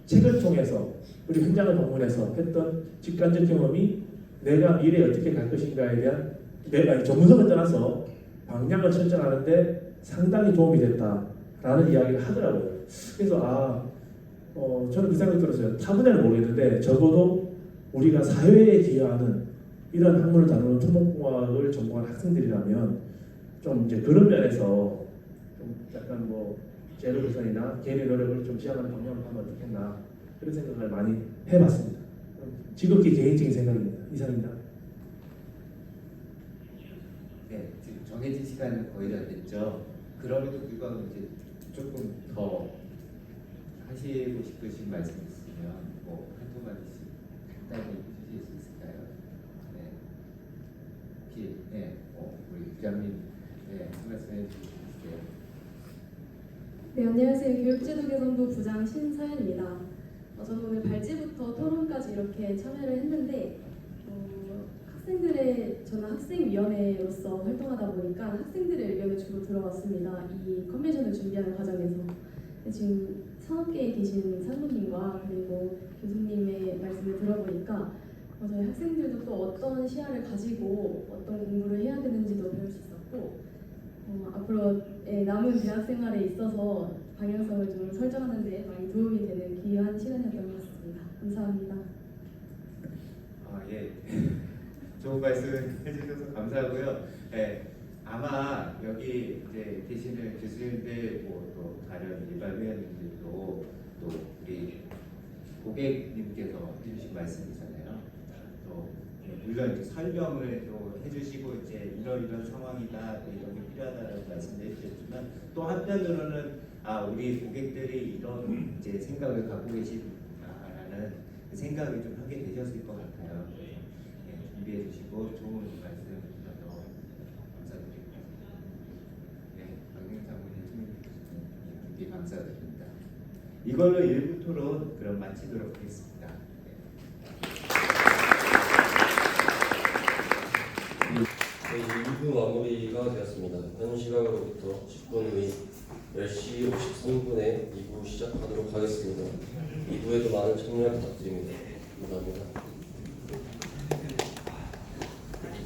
책을 통해서 우리 현장을 방문해서 했던 직관적 경험이 내가 미래에 어떻게 갈 것인가에 대한 내가 전문성을 떠나서 방향을 설정하는데 상당히 도움이 됐다라는 이야기를 하더라고요. 그래서 저는 그 생각이 들었어요. 타분야는 모르겠는데 적어도 우리가 사회에 기여하는 이런 학문을 다루는 토목공학을 전공한 학생들이라면 좀 이제 그런 면에서 좀 약간 제로 개선이나 개인의 노력을 좀 지향하는 방향으로 하면 어떻겠나 그런 생각을 많이 해봤습니다. 지극히 개인적인 생각입니다. 이상입니다. 네, 지금 정해진 시간은 거의 다 됐죠. 그럼에도 불구하고 이제 조금 더 하시고 싶으신 말씀 있으면 한두 마디씩 간단히 해주실 수 있을까요? 네, 우리 부장님, 한 말씀 해주시겠어요? 네, 안녕하세요. 교육제도개선부 부장 신서연입니다. 저는 오늘 발제부터 토론까지 이렇게 참여를 했는데 저는 학생위원회로서 활동하다 보니까 학생들의 의견을 주로 들어왔습니다. 이 컨벤션을 준비하는 과정에서. 지금 산업계에 계신 상무님과 그리고 교수님의 말씀을 들어보니까 저희 학생들도 또 어떤 시야를 가지고 어떤 공부를 해야 되는지도 배울 수 있었고 앞으로 남은 대학 생활에 있어서 방향성을 좀 설정하는 데 많이 도움이 되는 귀한 시간이었던 것 같습니다. 감사합니다. 예. 좋은 말씀 해주셔서 감사하고요. 아마 여기 이제 계시는 교수님들 또 다른 일반 회원님들도 또 우리 고객님께서 해주신 말씀이잖아요. 또 물론 이제 설명을 또 해주시고 이제 이런 상황이다, 또 이런 게 필요하다라고 말씀을 해주셨지만 또 한편으로는 우리 고객들이 이런 이제 생각을 갖고 계시다라는 생각을 좀 하게 되셨을 것 같아요. 준비해 주시고 좋은 말씀 주셔서 감사드립니다. 박영 장군님 준비 감사드립니다. 이걸로 1부 토론 그럼 마치도록 하겠습니다. 네, 2부 마무리가 되었습니다. 현 시각으로부터 10분 후인 10시 53분에 2부 시작하도록 하겠습니다. 2부에도 많은 참여 부탁드립니다. 감사합니다.